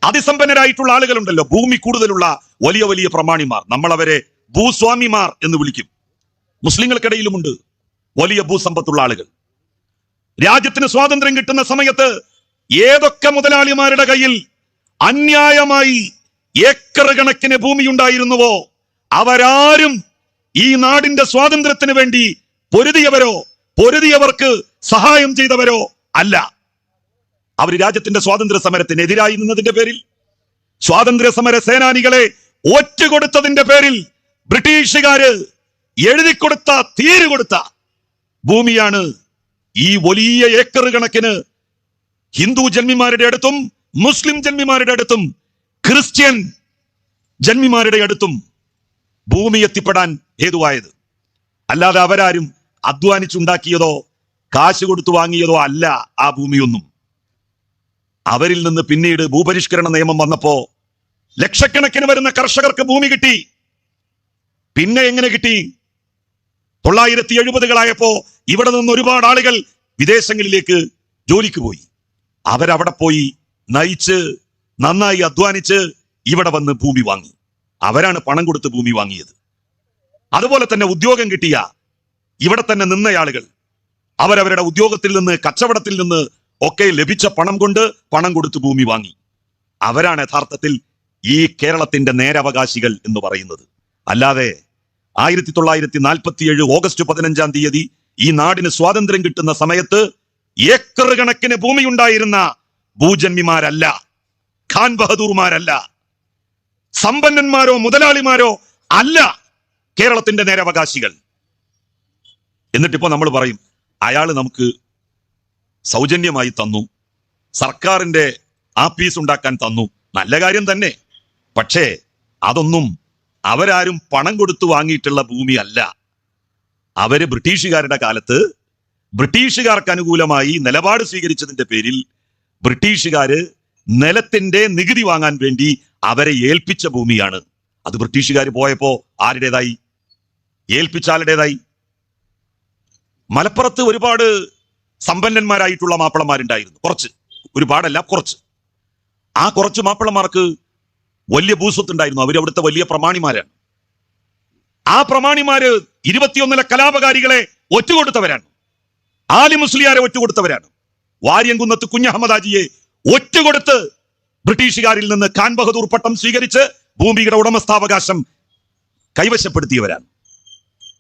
അതിസമ്പന്നരായിട്ടുള്ള ആളുകളുണ്ടല്ലോ, ഭൂമി കൂടുതലുള്ള വലിയ വലിയ പ്രമാണിമാർ, നമ്മൾ അവരെ ഭൂസ്വാമിമാർ എന്ന് വിളിക്കും. മുസ്ലിങ്ങൾക്കിടയിലുമുണ്ട് വലിയ ഭൂസമ്പത്തുള്ള ആളുകൾ. രാജ്യത്തിന് സ്വാതന്ത്ര്യം കിട്ടുന്ന സമയത്ത് ഏതൊക്കെ മുതലാളിമാരുടെ കയ്യിൽ അന്യായമായി ഏക്കർ കണക്കിന് ഭൂമി ഉണ്ടായിരുന്നുവോ അവരാരും ഈ നാടിന്റെ സ്വാതന്ത്ര്യത്തിന് വേണ്ടി പൊരുതിയവർക്ക് സഹായം ചെയ്തവരോ അല്ല. അവർ രാജ്യത്തിന്റെ സ്വാതന്ത്ര്യ സമരത്തിനെതിരായി നിന്നതിന്റെ പേരിൽ, സ്വാതന്ത്ര്യ സമര സേനാനികളെ ഒറ്റുകൊടുത്തതിന്റെ പേരിൽ ബ്രിട്ടീഷുകാര് എഴുതിക്കൊടുത്ത തീരുകൊടുത്ത ഭൂമിയാണ് ഈ വലിയ ഏക്കർ കണക്കിന് ഹിന്ദു ജന്മിമാരുടെ അടുത്തും മുസ്ലിം ജന്മിമാരുടെ അടുത്തും ക്രിസ്ത്യൻ ജന്മിമാരുടെ അടുത്തും ഭൂമി എത്തിപ്പെടാൻ ഹേതുവായത്. അല്ലാതെ അവരാരും അധ്വാനിച്ചുണ്ടാക്കിയതോ കാശ് കൊടുത്തു വാങ്ങിയതോ അല്ല ആ ഭൂമിയൊന്നും. അവരിൽ നിന്ന് പിന്നീട് ഭൂപരിഷ്കരണ നിയമം വന്നപ്പോ ലക്ഷക്കണക്കിന് വരുന്ന കർഷകർക്ക് ഭൂമി കിട്ടി. പിന്നെ എങ്ങനെ കിട്ടി? 970-കളായപ്പോ ഇവിടെ നിന്ന് ഒരുപാട് ആളുകൾ വിദേശങ്ങളിലേക്ക് ജോലിക്ക് പോയി. അവരവിടെ പോയി നയിച്ച് നന്നായി അധ്വാനിച്ച് ഇവിടെ വന്ന് ഭൂമി വാങ്ങി. അവരാണ് പണം കൊടുത്ത് ഭൂമി വാങ്ങിയത്. അതുപോലെ തന്നെ ഉദ്യോഗം കിട്ടിയ ഇവിടെ തന്നെ നിന്നയാളുകൾ അവരവരുടെ ഉദ്യോഗത്തിൽ നിന്ന് കച്ചവടത്തിൽ നിന്ന് ഒക്കെ ലഭിച്ച പണം കൊണ്ട് പണം കൊടുത്ത് ഭൂമി വാങ്ങി. അവരാണ് യഥാർത്ഥത്തിൽ ഈ കേരളത്തിന്റെ നേരവകാശികൾ എന്ന് പറയുന്നത്. അല്ലാതെ 1947 ഓഗസ്റ്റ് 15-ാം തീയതി ഈ നാടിന് സ്വാതന്ത്ര്യം കിട്ടുന്ന സമയത്ത് ഏക്കർ കണക്കിന് ഭൂമിയുണ്ടായിരുന്ന ഭൂജന്മിമാരല്ല, ഖാൻ ബഹദൂർമാരല്ല, സമ്പന്നന്മാരോ മുതലാളിമാരോ അല്ല കേരളത്തിന്റെ നേരവകാശികൾ. എന്നിട്ടിപ്പോ നമ്മൾ പറയും അയാള് നമുക്ക് സൗജന്യമായി തന്നു, സർക്കാരിന്റെ ആപ്പീസ് ഉണ്ടാക്കാൻ തന്നു. നല്ല കാര്യം തന്നെ. പക്ഷേ അതൊന്നും അവരാരും പണം കൊടുത്തു വാങ്ങിയിട്ടുള്ള ഭൂമി അല്ല. അവര് ബ്രിട്ടീഷുകാരുടെ കാലത്ത് ബ്രിട്ടീഷുകാർക്ക് അനുകൂലമായി നിലപാട് സ്വീകരിച്ചതിന്റെ പേരിൽ ബ്രിട്ടീഷുകാര് നിലത്തിന്റെ നികുതി വാങ്ങാൻ വേണ്ടി അവരെ ഏൽപ്പിച്ച ഭൂമിയാണ്. അത് ബ്രിട്ടീഷുകാർ പോയപ്പോ ആരുടേതായി? ഏൽപ്പിച്ച ആരുടേതായി? മലപ്പുറത്ത് ഒരുപാട് സമ്പന്നന്മാരായിട്ടുള്ള മാപ്പിളമാരുണ്ടായിരുന്നു. കുറച്ച്, ഒരുപാടല്ല, കുറച്ച്. ആ കുറച്ച് മാപ്പിളമാർക്ക് വലിയ ഭൂസ്വത്ത് ഉണ്ടായിരുന്നു. അവരവിടുത്തെ വലിയ പ്രമാണിമാരാണ്. ആ പ്രമാണിമാര് 21 കലാപകാരികളെ ഒറ്റുകൊടുത്തവരാണ്. ആലി മുസ്ലിയാരെ ഒറ്റുകൊടുത്തവരാണ്. വാര്യംകുന്നത്ത് കുഞ്ഞഹമ്മദ് ഹാജിയെ ഒറ്റുകൊടുത്ത് ബ്രിട്ടീഷുകാരിൽ നിന്ന് ഖാൻ ബഹദൂർ പട്ടം സ്വീകരിച്ച് ഭൂമിയുടെ ഉടമസ്ഥാവകാശം കൈവശപ്പെടുത്തിയവരാണ്.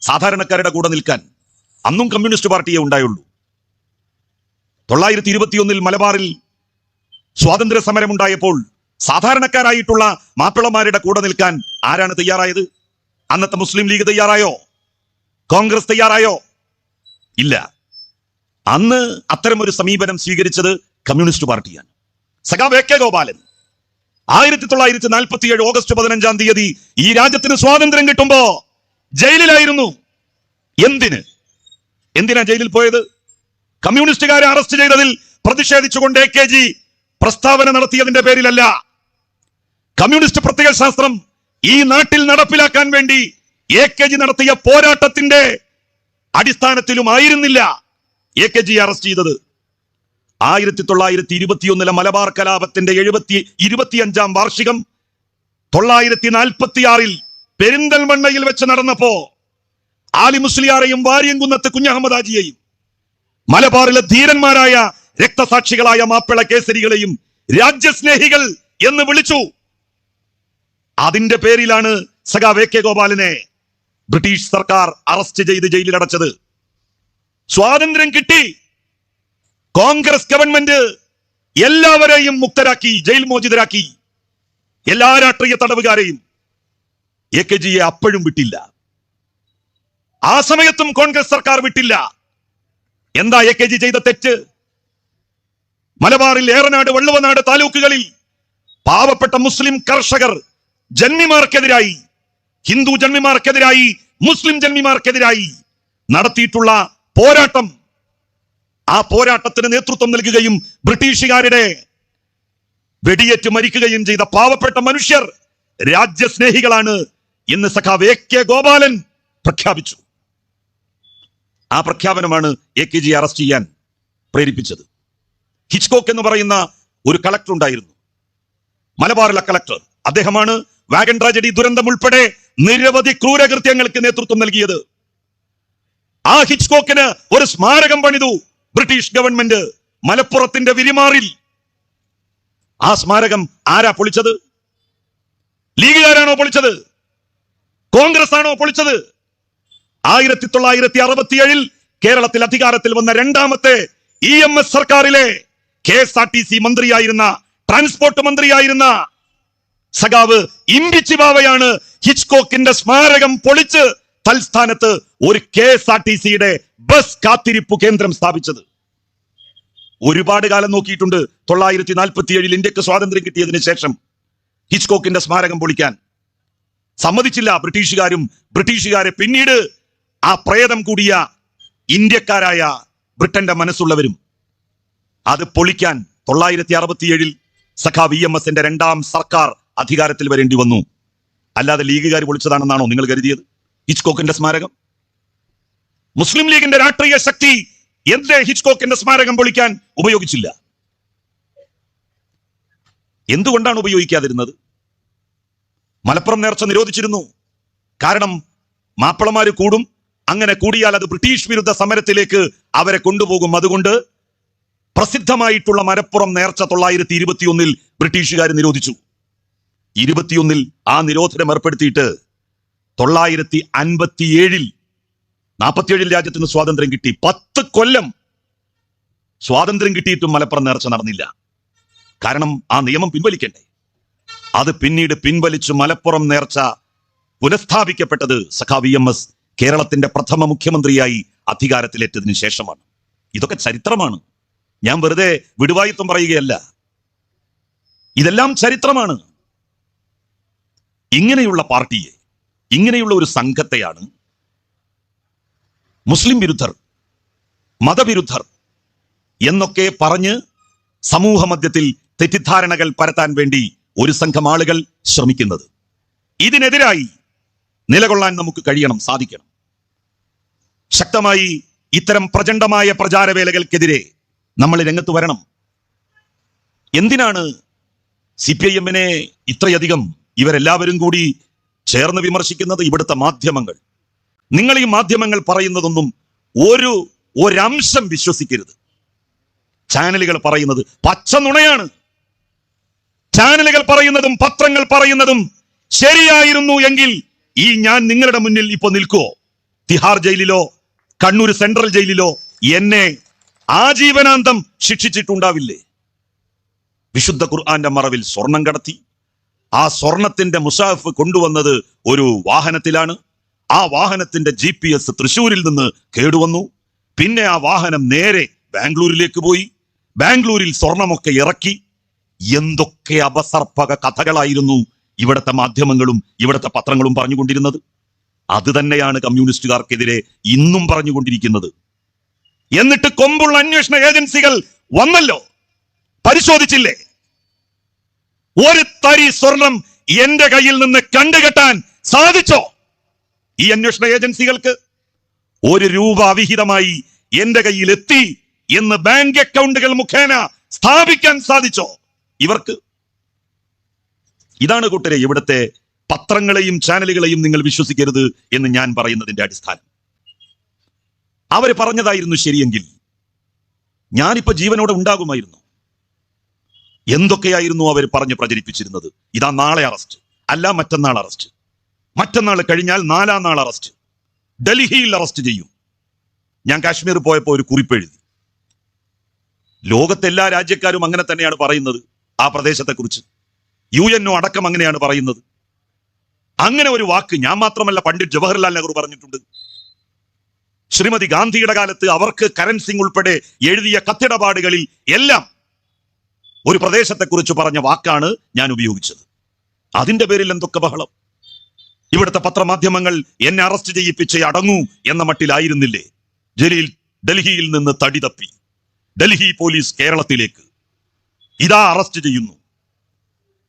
സാധാരണക്കാരുടെ കൂടെ നിൽക്കാൻ അന്നും കമ്മ്യൂണിസ്റ്റ് പാർട്ടിയെ ഉണ്ടായുള്ളൂ. 921 മലബാറിൽ സ്വാതന്ത്ര്യ സമരമുണ്ടായപ്പോൾ സാധാരണക്കാരായിട്ടുള്ള മാപ്പിളമാരുടെ കൂടെ നിൽക്കാൻ ആരാണ് തയ്യാറായത്? അന്നത്തെ മുസ്ലിം ലീഗ് തയ്യാറായോ? കോൺഗ്രസ് തയ്യാറായോ? ഇല്ല. അന്ന് അത്തരമൊരു സമീപനം സ്വീകരിച്ചത് കമ്മ്യൂണിസ്റ്റ് പാർട്ടിയാണ്. സഖാവ് എ കെ ഗോപാലൻ 1947 ഓഗസ്റ്റ് 15-ാം തീയതി ഈ രാജ്യത്തിന് സ്വാതന്ത്ര്യം കിട്ടുമ്പോ ജയിലിലായിരുന്നു. എന്തിനാ ജയിലിൽ പോയത്? കമ്മ്യൂണിസ്റ്റുകാരെ അറസ്റ്റ് ചെയ്തതിൽ പ്രതിഷേധിച്ചുകൊണ്ട് AKG പ്രസ്താവന നടത്തിയതിന്റെ പേരിലല്ല. കമ്മ്യൂണിസ്റ്റ് പ്രത്യയശാസ്ത്രം ഈ നാട്ടിൽ നടപ്പിലാക്കാൻ വേണ്ടി AKG നടത്തിയ പോരാട്ടത്തിന്റെ അടിസ്ഥാനത്തിലും ആയിരുന്നില്ല AKG അറസ്റ്റ് ചെയ്തത്. 1921 മലബാർ കലാപത്തിന്റെ 25-ാം വാർഷികം 946 പെരിന്തൽമണ്ണയിൽ വെച്ച് നടന്നപ്പോ ആലി മുസ്ലിയാരെയും വാര്യംകുന്നത്ത് കുഞ്ഞഹമ്മദ് ഹാജിയെയും മലബാറിലെ ധീരന്മാരായ രക്തസാക്ഷികളായ മാപ്പിള കേസരികളെയും രാജ്യസ്നേഹികൾ എന്ന് വിളിച്ചു. അതിന്റെ പേരിലാണ് സഖാവ് എ കെ ഗോപാലനെ ബ്രിട്ടീഷ് സർക്കാർ അറസ്റ്റ് ചെയ്ത് ജയിലിലടച്ചത്. സ്വാതന്ത്ര്യം കിട്ടി. കോൺഗ്രസ് ഗവൺമെന്റ് എല്ലാവരെയും മുക്തരാക്കി, ജയിൽ മോചിതരാക്കി. എല്ലാ രാഷ്ട്രീയ തടവുകാരെയും. AKGയെ അപ്പോഴും വിട്ടില്ല. ആ സമയത്തും കോൺഗ്രസ് സർക്കാർ വിട്ടില്ല. എന്താ AKG ചെയ്ത തെറ്റ്? മലബാറിൽ ഏറനാട്, വള്ളുവനാട് താലൂക്കുകളിൽ പാവപ്പെട്ട മുസ്ലിം കർഷകർ ജന്മിമാർക്കെതിരായി, ഹിന്ദു ജന്മിമാർക്കെതിരായി, മുസ്ലിം ജന്മിമാർക്കെതിരായി നടത്തിയിട്ടുള്ള പോരാട്ടം, ആ പോരാട്ടത്തിന് നേതൃത്വം നൽകുകയും ബ്രിട്ടീഷുകാരുടെ വെടിയേറ്റ് മരിക്കുകയും ചെയ്ത പാവപ്പെട്ട മനുഷ്യർ രാജ്യസ്നേഹികളാണ് എന്ന് സഖാവ് എ കെ ഗോപാലൻ പ്രഖ്യാപിച്ചു. ആ പ്രഖ്യാപനമാണ് AKGയെ അറസ്റ്റ് ചെയ്യാൻ പ്രേരിപ്പിച്ചത്. ഹിച്ച്കോക്ക് എന്ന് പറയുന്ന ഒരു കളക്ടർ ഉണ്ടായിരുന്നു, മലബാറിലെ കളക്ടർ. അദ്ദേഹമാണ് വാഗൺ ട്രാജഡി ദുരന്തം ഉൾപ്പെടെ നിരവധി ക്രൂരകൃത്യങ്ങൾക്ക് നേതൃത്വം നൽകിയത്. ആ ഹിച്ച്കോക്കിന് ഒരു സ്മാരകം പണിതു ബ്രിട്ടീഷ് ഗവൺമെന്റ് മലപ്പുറത്തിന്റെ വിരിമാറിൽ. ആ സ്മാരകം ആരാ പൊളിച്ചത്? ലീഗുകാരാണോ പൊളിച്ചത്? കോൺഗ്രസ് ആണോ പൊളിച്ചത്? 1967 കേരളത്തിൽ അധികാരത്തിൽ വന്ന രണ്ടാമത്തെ EMS സർക്കാരിലെ KSRTC മന്ത്രിയായിരുന്ന, ട്രാൻസ്പോർട്ട് മന്ത്രിയായിരുന്ന സഖാവ് ഇമ്പിച്ചി ബാവയാണ് ഹിച്ച്കോക്കിന്റെ സ്മാരകം പൊളിച്ച് തൽസ്ഥാനത്ത് ഒരു KSRTCയുടെ ബസ് കാത്തിരിപ്പ് കേന്ദ്രം സ്ഥാപിച്ചത്. ഒരുപാട് കാലം നോക്കിയിട്ടുണ്ട് 947 ഇന്ത്യക്ക് സ്വാതന്ത്ര്യം കിട്ടിയതിന് ശേഷം ഹിച്ച്കോക്കിന്റെ സ്മാരകം പൊളിക്കാൻ സമ്മതിച്ചില്ല ബ്രിട്ടീഷുകാരെ പിന്നീട് ആ പ്രേതം കൂടിയ ഇന്ത്യക്കാരായ ബ്രിട്ടന്റെ മനസ്സുള്ളവരും. അത് പൊളിക്കാൻ 967 സഖാവ് EMSന്റെ രണ്ടാം സർക്കാർ അധികാരത്തിൽ വരേണ്ടി വന്നു. അല്ലാതെ ലീഗുകാർ പൊളിച്ചതാണെന്നാണോ നിങ്ങൾ കരുതിയത്? ഹിച്ച്കോക്കിന്റെ സ്മാരകം, മുസ്ലിം ലീഗിന്റെ രാഷ്ട്രീയ ശക്തി എന്തേ ഹിച്ച്കോക്കിന്റെ സ്മാരകം പൊളിക്കാൻ ഉപയോഗിച്ചില്ല? എന്തുകൊണ്ടാണ് ഉപയോഗിക്കാതിരുന്നത്? മലപ്പുറം നേർച്ച നിരോധിച്ചിരുന്നു. കാരണം മാപ്പിളമാര് കൂടും, അങ്ങനെ കൂടിയാൽ അത് ബ്രിട്ടീഷ് വിരുദ്ധ സമരത്തിലേക്ക് അവരെ കൊണ്ടുപോകും. അതുകൊണ്ട് പ്രസിദ്ധമായിട്ടുള്ള മലപ്പുറം നേർച്ച 921 ബ്രിട്ടീഷുകാർ നിരോധിച്ചു. 21 ആ നിരോധനം ഏർപ്പെടുത്തിയിട്ട് 957 47 രാജ്യത്തിന് സ്വാതന്ത്ര്യം കിട്ടി. 10 കൊല്ലം സ്വാതന്ത്ര്യം കിട്ടിയിട്ടും മലപ്പുറം നേർച്ച നടന്നില്ല. കാരണം ആ നിയമം പിൻവലിക്കണ്ടേ. അത് പിന്നീട് പിൻവലിച്ചു മലപ്പുറം നേർച്ച പുനഃസ്ഥാപിക്കപ്പെട്ടത് സഖാവ് EMS കേരളത്തിന്റെ പ്രഥമ മുഖ്യമന്ത്രിയായി അധികാരത്തിലേറ്റതിനു ശേഷമാണ്. ഇതൊക്കെ ചരിത്രമാണ്. ഞാൻ വെറുതെ വിടുവായിത്വം പറയുകയല്ല, ഇതെല്ലാം ചരിത്രമാണ്. ഇങ്ങനെയുള്ള പാർട്ടിയെ, ഇങ്ങനെയുള്ള ഒരു സംഘത്തെയാണ് മുസ്ലിം വിരുദ്ധർ, മതവിരുദ്ധർ എന്നൊക്കെ പറഞ്ഞ് സമൂഹ മധ്യത്തിൽ തെറ്റിദ്ധാരണകൾ പരത്താൻ വേണ്ടി ഒരു സംഘം ആളുകൾ ശ്രമിക്കുന്നത്. ഇതിനെതിരായി നിലകൊള്ളാൻ നമുക്ക് കഴിയണം, സാധിക്കണം. ശക്തമായി ഇത്തരം പ്രചണ്ഡമായ പ്രചാരവേലകൾക്കെതിരെ നമ്മൾ രംഗത്ത് വരണം. എന്തിനാണ് CPIM-നെ ഇത്രയധികം ഇവരെല്ലാവരും കൂടി ചേർന്ന് വിമർശിക്കുന്നത്? ഇവിടുത്തെ മാധ്യമങ്ങൾ. നിങ്ങൾ ഈ മാധ്യമങ്ങൾ പറയുന്നതൊന്നും ഒരംശം വിശ്വസിക്കരുത്. ചാനലുകൾ പറയുന്നത് പച്ച നുണയാണ്. ചാനലുകൾ പറയുന്നതും പത്രങ്ങൾ പറയുന്നതും ശരിയായിരുന്നു എങ്കിൽ ഞാൻ നിങ്ങളുടെ മുന്നിൽ ഇപ്പൊ നിൽക്കുവോ? തിഹാർ ജയിലിലോ കണ്ണൂർ സെൻട്രൽ ജയിലിലോ എന്നെ ആജീവനാന്തം ശിക്ഷിച്ചിട്ടുണ്ടാവില്ലേ? വിശുദ്ധ ഖുർആന്റെ മറവിൽ സ്വർണം കടത്തി. ആ സ്വർണത്തിന്റെ മുസാഫ് കൊണ്ടുവന്നത് ഒരു വാഹനത്തിലാണ്. ആ വാഹനത്തിന്റെ GPS തൃശ്ശൂരിൽ നിന്ന് കേടുവന്നു. പിന്നെ ആ വാഹനം നേരെ ബാംഗ്ലൂരിലേക്ക് പോയി. ബാംഗ്ലൂരിൽ സ്വർണമൊക്കെ ഇറക്കി. എന്തൊക്കെ അപസർപ്പക കഥകളായിരുന്നു ഇവിടുത്തെ മാധ്യമങ്ങളും ഇവിടുത്തെ പത്രങ്ങളും പറഞ്ഞുകൊണ്ടിരുന്നത്. അത് തന്നെയാണ് കമ്മ്യൂണിസ്റ്റുകാർക്കെതിരെ ഇന്നും പറഞ്ഞുകൊണ്ടിരിക്കുന്നത്. എന്നിട്ട് കൊമ്പുള്ള അന്വേഷണ ഏജൻസികൾ വന്നല്ലോ, പരിശോധിച്ചില്ലേ? ഒരു തരി സ്വർണം എന്റെ കയ്യിൽ നിന്ന് കണ്ടുകെട്ടാൻ സാധിച്ചോ? ഈ അന്വേഷണ ഏജൻസികൾക്ക് 1 രൂപ അവിഹിതമായി എന്റെ കയ്യിൽ എത്തി എന്ന് ബാങ്ക് അക്കൗണ്ടുകൾ മുഖേന സ്ഥാപിക്കാൻ സാധിച്ചോ ഇവർക്ക്? ഇതാണ് കൂട്ടരെ ഇവിടുത്തെ പത്രങ്ങളെയും ചാനലുകളെയും നിങ്ങൾ വിശ്വസിക്കരുത് എന്ന് ഞാൻ പറയുന്നതിന്റെ അടിസ്ഥാനം. അവര് പറഞ്ഞതായിരുന്നു ശരിയെങ്കിൽ ഞാനിപ്പോ ജീവനോടെ ഉണ്ടാകുമായിരുന്നു. എന്തൊക്കെയായിരുന്നു അവർ പറഞ്ഞ് പ്രചരിപ്പിച്ചിരുന്നത്? ഇതാ നാളെ അറസ്റ്റ്, അല്ല മറ്റന്നാൾ അറസ്റ്റ്, മറ്റന്നാൾ കഴിഞ്ഞാൽ 4-ാം നാൾ അറസ്റ്റ്, ഡൽഹിയിൽ അറസ്റ്റ് ചെയ്യും. ഞാൻ കാശ്മീർ പോയപ്പോ ഒരു കുറിപ്പ് എഴുതി. ലോകത്തെ എല്ലാ രാജ്യക്കാരും അങ്ങനെ തന്നെയാണ് പറയുന്നത് ആ പ്രദേശത്തെക്കുറിച്ച്. UNO അടക്കം അങ്ങനെയാണ് പറയുന്നത്. അങ്ങനെ ഒരു വാക്ക് ഞാൻ മാത്രമല്ല, പണ്ഡിറ്റ് ജവഹർലാൽ നെഹ്റു പറഞ്ഞിട്ടുണ്ട്. ശ്രീമതി ഗാന്ധിയുടെ കാലത്ത് അവർക്ക് കരൺ സിംഗ് ഉൾപ്പെടെ എഴുതിയ കത്തിടപാടുകളിൽ എല്ലാം ഒരു പ്രദേശത്തെക്കുറിച്ച് പറഞ്ഞ വാക്കാണ് ഞാൻ ഉപയോഗിച്ചത്. അതിന്റെ പേരിൽ എന്തൊക്കെ ബഹളം! ഇവിടുത്തെ പത്രമാധ്യമങ്ങൾ എന്നെ അറസ്റ്റ് ചെയ്യിപ്പിച്ചേ അടങ്ങൂ എന്ന മട്ടിലായിരുന്നില്ലേ? ജലീൽ ഡൽഹിയിൽ നിന്ന് തടി തപ്പി, ഡൽഹി പോലീസ് കേരളത്തിലേക്ക്, ഇതാ അറസ്റ്റ് ചെയ്യുന്നു.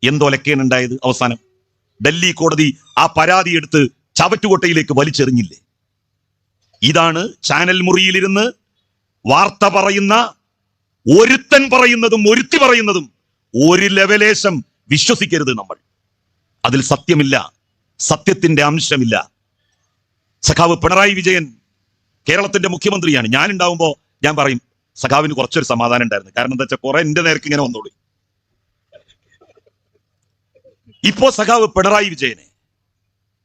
എന്തൊലക്കേണ് ഉണ്ടായത്? അവസാനം ഡൽഹി കോടതി ആ പരാതി എടുത്ത് ചവറ്റുകൊട്ടയിലേക്ക് വലിച്ചെറിഞ്ഞില്ലേ? ഇതാണ് ചാനൽ മുറിയിലിരുന്ന് വാർത്ത പറയുന്ന ഒരുത്തൻ പറയുന്നതും ഒരുത്തി പറയുന്നതും ഒരു ലെവലേശം വിശ്വസിക്കരുത് നമ്മൾ. അതിൽ സത്യമില്ല, സത്യത്തിന്റെ അംശമില്ല. സഖാവ് പിണറായി വിജയൻ കേരളത്തിന്റെ മുഖ്യമന്ത്രിയാണ്. ഞാൻ ഉണ്ടാവുമ്പോ ഞാൻ പറയും സഖാവിന് കുറച്ചൊരു സമാധാനം ഉണ്ടായിരുന്നു. കാരണം എന്താ വെച്ചാൽ കുറെ എന്റെ നേർക്ക് ഇങ്ങനെ വന്നോളൂ. ഇപ്പോ സഖാവ് പിണറായി വിജയനെ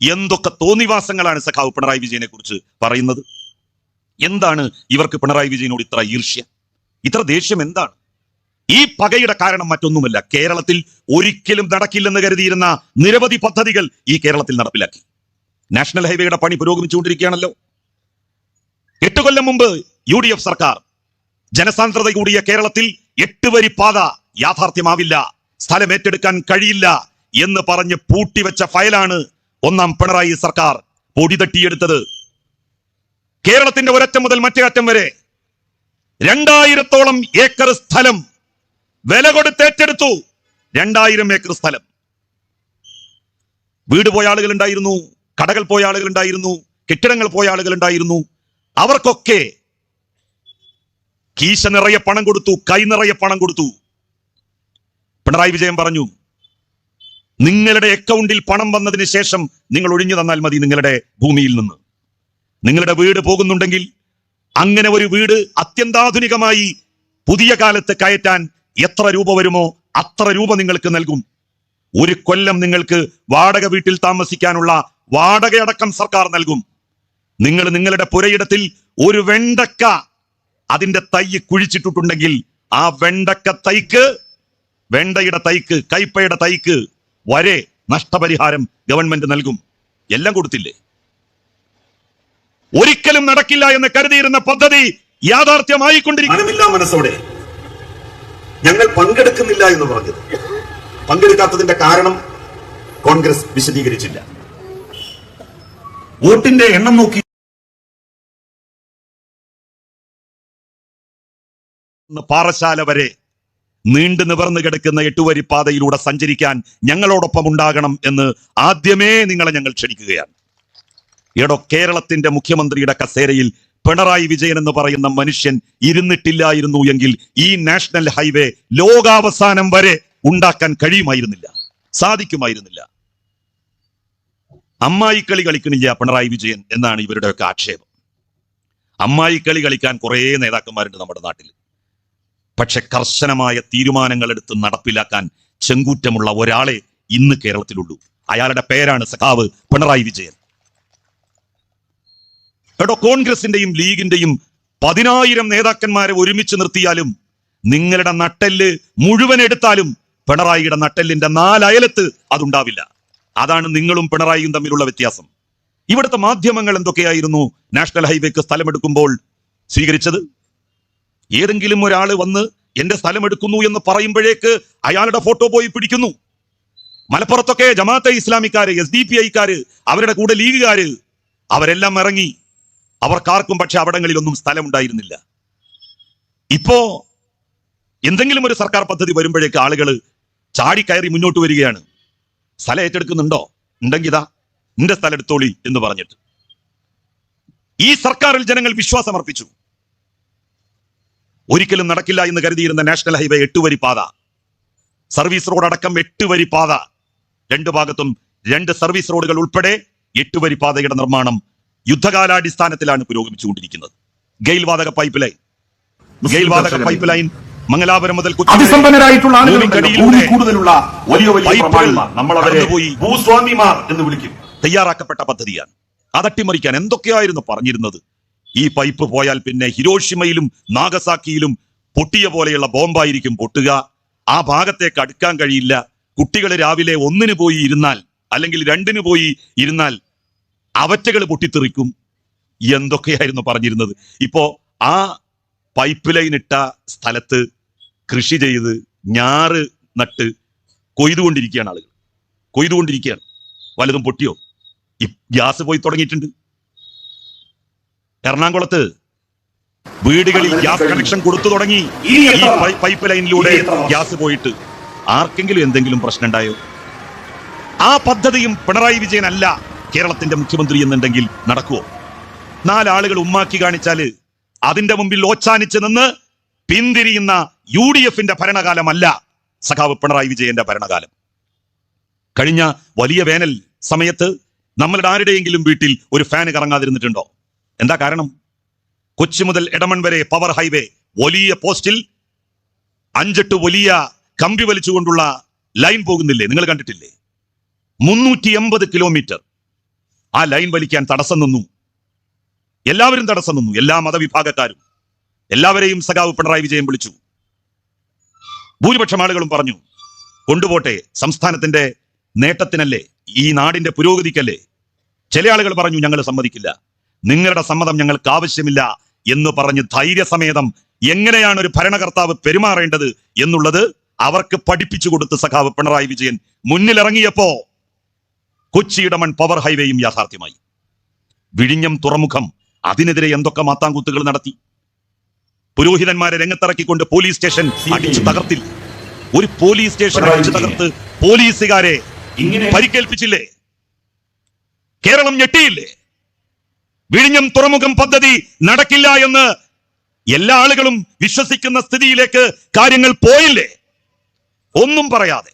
എന്തൊക്കെ തോന്നിവാസങ്ങളാണ് സഖാവ് പിണറായി വിജയനെ കുറിച്ച് പറയുന്നത്. എന്താണ് ഇവർക്ക് പിണറായി വിജയനോട് ഇത്ര ഈർഷ്യ, ഇത്ര ദേഷ്യം എന്താണ്? ഈ പകയുടെ കാരണം മറ്റൊന്നുമല്ല. കേരളത്തിൽ ഒരിക്കലും നടക്കില്ലെന്ന് കരുതിയിരുന്ന നിരവധി പദ്ധതികൾ ഈ കേരളത്തിൽ നടപ്പിലാക്കി. നാഷണൽ ഹൈവേയുടെ പണി പുരോഗമിച്ചുകൊണ്ടിരിക്കുകയാണല്ലോ. 8 കൊല്ലം മുമ്പ് UDF സർക്കാർ ജനസാന്ദ്രത കൂടിയ കേരളത്തിൽ 8 വരി പാത യാഥാർത്ഥ്യമാവില്ല, സ്ഥലം ഏറ്റെടുക്കാൻ കഴിയില്ല എന്ന് പറഞ്ഞ് പൂട്ടിവെച്ച ഫയലാണ് 1-ാം പിണറായി സർക്കാർ പൊടി തട്ടിയെടുത്തത്. കേരളത്തിന്റെ ഒരറ്റം മുതൽ മറ്റേ അറ്റം വരെ 2000-ഓളം ഏക്കർ സ്ഥലം വില കൊടുത്ത് ഏറ്റെടുത്തു. 2000 ഏക്കർ സ്ഥലം. വീട് പോയ ആളുകൾ ഉണ്ടായിരുന്നു, കടകൾ പോയ ആളുകൾ ഉണ്ടായിരുന്നു, കെട്ടിടങ്ങൾ പോയ ആളുകൾ ഉണ്ടായിരുന്നു. അവർക്കൊക്കെ കീശ നിറയെ പണം കൊടുത്തു, കൈ നിറയെ പണം കൊടുത്തു. പിണറായി വിജയൻ പറഞ്ഞു, നിങ്ങളുടെ അക്കൗണ്ടിൽ പണം വന്നതിന് ശേഷം നിങ്ങൾ ഒഴിഞ്ഞു തന്നാൽ മതി നിങ്ങളുടെ ഭൂമിയിൽ നിന്ന്. നിങ്ങളുടെ വീട് പോകുന്നുണ്ടെങ്കിൽ അങ്ങനെ ഒരു വീട് അത്യന്താധുനികമായി പുതിയ കാലത്ത് കയറ്റാൻ എത്ര രൂപ വരുമോ അത്ര രൂപ നിങ്ങൾക്ക് നൽകും. 1 കൊല്ലം നിങ്ങൾക്ക് വാടക വീട്ടിൽ താമസിക്കാനുള്ള വാടകയടക്കം സർക്കാർ നൽകും. നിങ്ങൾ നിങ്ങളുടെ പുരയിടത്തിൽ ഒരു വെണ്ടക്ക അതിന്റെ തൈ കുഴിച്ചിട്ടുണ്ടെങ്കിൽ ആ വെണ്ടക്ക തൈക്ക്, വെണ്ടയുടെ തൈക്ക്, കൈപ്പയുടെ തൈക്ക് വരെ നഷ്ടപരിഹാരം ഗവൺമെന്റ് നൽകും. എല്ലാം കൊടുത്തില്ലേ? ഒരിക്കലും നടക്കില്ല എന്ന് കരുതിയിരുന്ന പദ്ധതി യാഥാർത്ഥ്യമായിക്കൊണ്ടിരിക്കുന്നു. മനസ്സോടെ ഞങ്ങൾ പങ്കെടുക്കുന്നില്ല എന്ന് പറഞ്ഞത്, പങ്കെടുക്കാത്തതിന്റെ കാരണം കോൺഗ്രസ് വിശദീകരിച്ചില്ല. വോട്ടിന്റെ എണ്ണം നോക്കി പാറശാല വരെ നീണ്ടു നിവർന്നു കിടക്കുന്ന 8 വരി പാതയിലൂടെ സഞ്ചരിക്കാൻ ഞങ്ങളോടൊപ്പം ഉണ്ടാകണം എന്ന് ആദ്യമേ നിങ്ങളെ ഞങ്ങൾ ക്ഷണിക്കുകയാണ്. എടോ, കേരളത്തിന്റെ മുഖ്യമന്ത്രിയുടെ കസേരയിൽ പിണറായി വിജയൻ എന്ന് പറയുന്ന മനുഷ്യൻ ഇരുന്നിട്ടില്ലായിരുന്നു എങ്കിൽ ഈ നാഷണൽ ഹൈവേ ലോകാവസാനം വരെ ഉണ്ടാക്കാൻ കഴിയുമായിരുന്നില്ല, സാധിക്കുമായിരുന്നില്ല. അമ്മായിക്കളി കളിക്കണില്ല പിണറായി വിജയൻ എന്നാണ് ഇവരുടെയൊക്കെ ആക്ഷേപം. അമ്മായിക്കളി കളിക്കാൻ കുറേ നേതാക്കന്മാരുണ്ട് നമ്മുടെ നാട്ടിൽ. പക്ഷെ കർശനമായ തീരുമാനങ്ങൾ എടുത്ത് നടപ്പിലാക്കാൻ ചെങ്കൂറ്റമുള്ള ഒരാളെ ഇന്ന് കേരളത്തിലുള്ളൂ. അയാളുടെ പേരാണ് സഖാവ് പിണറായി വിജയൻ. എടോ, കോൺഗ്രസിന്റെയും ലീഗിന്റെയും 10,000 നേതാക്കന്മാരെ ഒരുമിച്ച് നിർത്തിയാലും നിങ്ങളുടെ നട്ടെല്ല് മുഴുവൻ എടുത്താലും പിണറായിയുടെ നട്ടെല്ലിന്റെ 4 അയലത്ത് അതുണ്ടാവില്ല. അതാണ് നിങ്ങളും പിണറായിയും തമ്മിലുള്ള വ്യത്യാസം. ഇവിടുത്തെ മാധ്യമങ്ങൾ എന്തൊക്കെയായിരുന്നു നാഷണൽ ഹൈവേക്ക് സ്ഥലമെടുക്കുമ്പോൾ സ്വീകരിച്ചത്? ഏതെങ്കിലും ഒരാൾ വന്ന് എന്റെ സ്ഥലമെടുക്കുന്നു എന്ന് പറയുമ്പോഴേക്ക് അയാളുടെ ഫോട്ടോ പോയി പിടിക്കുന്നു. മലപ്പുറത്തൊക്കെ ജമാഅത്തെ ഇസ്ലാമിക്കാര്, SDPI-ക്കാര്, അവരുടെ കൂടെ ലീഗുകാര് അവരെല്ലാം ഇറങ്ങി. അവർക്കാർക്കും പക്ഷെ അവിടങ്ങളിലൊന്നും സ്ഥലമുണ്ടായിരുന്നില്ല. ഇപ്പോ എന്തെങ്കിലും ഒരു സർക്കാർ പദ്ധതി വരുമ്പോഴേക്ക് ആളുകൾ ചാടിക്കയറി മുന്നോട്ട് വരികയാണ്. സ്ഥലം ഏറ്റെടുക്കുന്നുണ്ടോ? ഉണ്ടെങ്കിൽ ഇതാ നിന്റെ സ്ഥലം എടുത്തോളി എന്ന് പറഞ്ഞിട്ട് ഈ സർക്കാരിൽ ജനങ്ങൾ വിശ്വാസം അർപ്പിച്ചു. ഒരിക്കലും നടക്കില്ല എന്ന് കരുതിയിരുന്ന നാഷണൽ ഹൈവേ 8 വരി പാത, സർവീസ് റോഡ് അടക്കം 8 വരി പാത, 2 ഭാഗത്തും 2 സർവീസ് റോഡുകൾ ഉൾപ്പെടെ 8 വരി പാതയുടെ നിർമ്മാണം യുദ്ധകാലാടിസ്ഥാനത്തിലാണ് പുരോഗമിച്ചുകൊണ്ടിരിക്കുന്നത്. ഗെയിൽ വാതക പൈപ്പ് ലൈൻ മംഗലാപുരം മുതൽ അതിസമ്പന്നരായിട്ടുള്ള കൂടുതലുള്ള വലിയ ഭൂസ്വാമിമാർ എന്ന് വിളിക്കും തയ്യാറാക്കപ്പെട്ട പദ്ധതിയാണ്. അതട്ടിമറിക്കാൻ എന്തൊക്കെയായിരുന്നു പറഞ്ഞിരുന്നത്. ഈ പൈപ്പ് പോയാൽ പിന്നെ ഹിരോഷിമയിലും നാഗസാക്കിയിലും പൊട്ടിയ പോലെയുള്ള ബോംബായിരിക്കും പൊട്ടുക. ആ ഭാഗത്തേക്ക് അടുക്കാൻ കഴിയില്ല. കുട്ടികൾ രാവിലെ 1-ന് പോയി ഇരുന്നാൽ അല്ലെങ്കിൽ 2-ന് പോയി ഇരുന്നാൽ അവറ്റകൾ പൊട്ടിത്തെറിക്കും. എന്തൊക്കെയായിരുന്നു പറഞ്ഞിരുന്നത്. ഇപ്പോ ആ പൈപ്പ് ലൈൻ ഇട്ട സ്ഥലത്ത് കൃഷി ചെയ്ത് ഞാറ് നട്ട് കൊയ്തുകൊണ്ടിരിക്കുകയാണ് ആളുകൾ, കൊയ്തുകൊണ്ടിരിക്കുകയാണ്. വല്ലതും പൊട്ടിയോ? ഈ ഗ്യാസ് പോയി തുടങ്ങിയിട്ടുണ്ട്. എറണാകുളത്ത് വീടുകളിൽ ഗ്യാസ് കണക്ഷൻ കൊടുത്തു തുടങ്ങി. ഈ പൈപ്പ് ലൈനിലൂടെ ഗ്യാസ് പോയിട്ട് ആർക്കെങ്കിലും എന്തെങ്കിലും പ്രശ്നം ഉണ്ടായോ? ആ പദ്ധതിയും പിണറായി വിജയൻ അല്ല കേരളത്തിന്റെ മുഖ്യമന്ത്രി എന്നുണ്ടെങ്കിൽ നടക്കുവോ? 4 ആളുകൾ ഉമ്മാക്കി കാണിച്ചാല് അതിന്റെ മുമ്പിൽ ഓച്ചാനിച്ച് നിന്ന് പിന്തിരിയുന്ന UDF-ന്റെ ഭരണകാലമല്ല സഖാവ് പിണറായി വിജയന്റെ ഭരണകാലം. കഴിഞ്ഞ വലിയ വേനൽ സമയത്ത് നമ്മളുടെ ആരുടെയെങ്കിലും വീട്ടിൽ ഒരു ഫാൻ കറങ്ങാതിരുന്നിട്ടുണ്ടോ? എന്താ കാരണം? കൊച്ചി മുതൽ എടമൺ വരെ പവർ ഹൈവേ വലിയ പോസ്റ്റിൽ 5-8 വലിയ കമ്പി വലിച്ചുകൊണ്ടുള്ള ലൈൻ പോകുന്നില്ലേ? നിങ്ങൾ കണ്ടിട്ടില്ലേ? 380 കിലോമീറ്റർ ആ ലൈൻ വലിക്കാൻ തടസ്സം നിന്നു. എല്ലാവരും തടസ്സം നിന്നു, എല്ലാ മതവിഭാഗക്കാരും. എല്ലാവരെയും സഖാവ് പിണറായി വിജയൻ വിളിച്ചു. ഭൂരിപക്ഷം ആളുകളും പറഞ്ഞു കൊണ്ടുപോട്ടെ, സംസ്ഥാനത്തിന്റെ നേട്ടത്തിനല്ലേ, ഈ നാടിന്റെ പുരോഗതിക്കല്ലേ. ചില ആളുകൾ പറഞ്ഞു ഞങ്ങൾ സമ്മതിക്കില്ല, നിങ്ങളുടെ സമ്മതം ഞങ്ങൾക്ക് ആവശ്യമില്ല എന്ന് പറഞ്ഞ് ധൈര്യസമേതം എങ്ങനെയാണ് ഒരു ഭരണകർത്താവ് പെരുമാറേണ്ടത് എന്നുള്ളത് അവർക്ക് പഠിപ്പിച്ചു കൊടുത്ത് സഖാവ് പിണറായി വിജയൻ മുന്നിലിറങ്ങിയപ്പോ കൊച്ചിയുടെ മൺ പവർ ഹൈവേയും യാഥാർത്ഥ്യമായി. വിഴിഞ്ഞം തുറമുഖം, അതിനെതിരെ എന്തൊക്കെ മാത്താങ്കൂത്തുകൾ നടത്തി. പുരോഹിതന്മാരെ രംഗത്തിറക്കിക്കൊണ്ട് പോലീസ് സ്റ്റേഷൻ അടിച്ചു തകർത്തില്ല. ഒരു പോലീസ് സ്റ്റേഷൻ അടിച്ചു തകർത്ത് പോലീസുകാരെ പരിക്കേൽപ്പിച്ചില്ലേ? കേരളം ഞെട്ടിയില്ലേ? വിഴിഞ്ഞം തുറമുഖം പദ്ധതി നടക്കില്ല എന്ന് എല്ലാ ആളുകളും വിശ്വസിക്കുന്ന സ്ഥിതിയിലേക്ക് കാര്യങ്ങൾ പോയില്ലേ? ഒന്നും പറയാതെ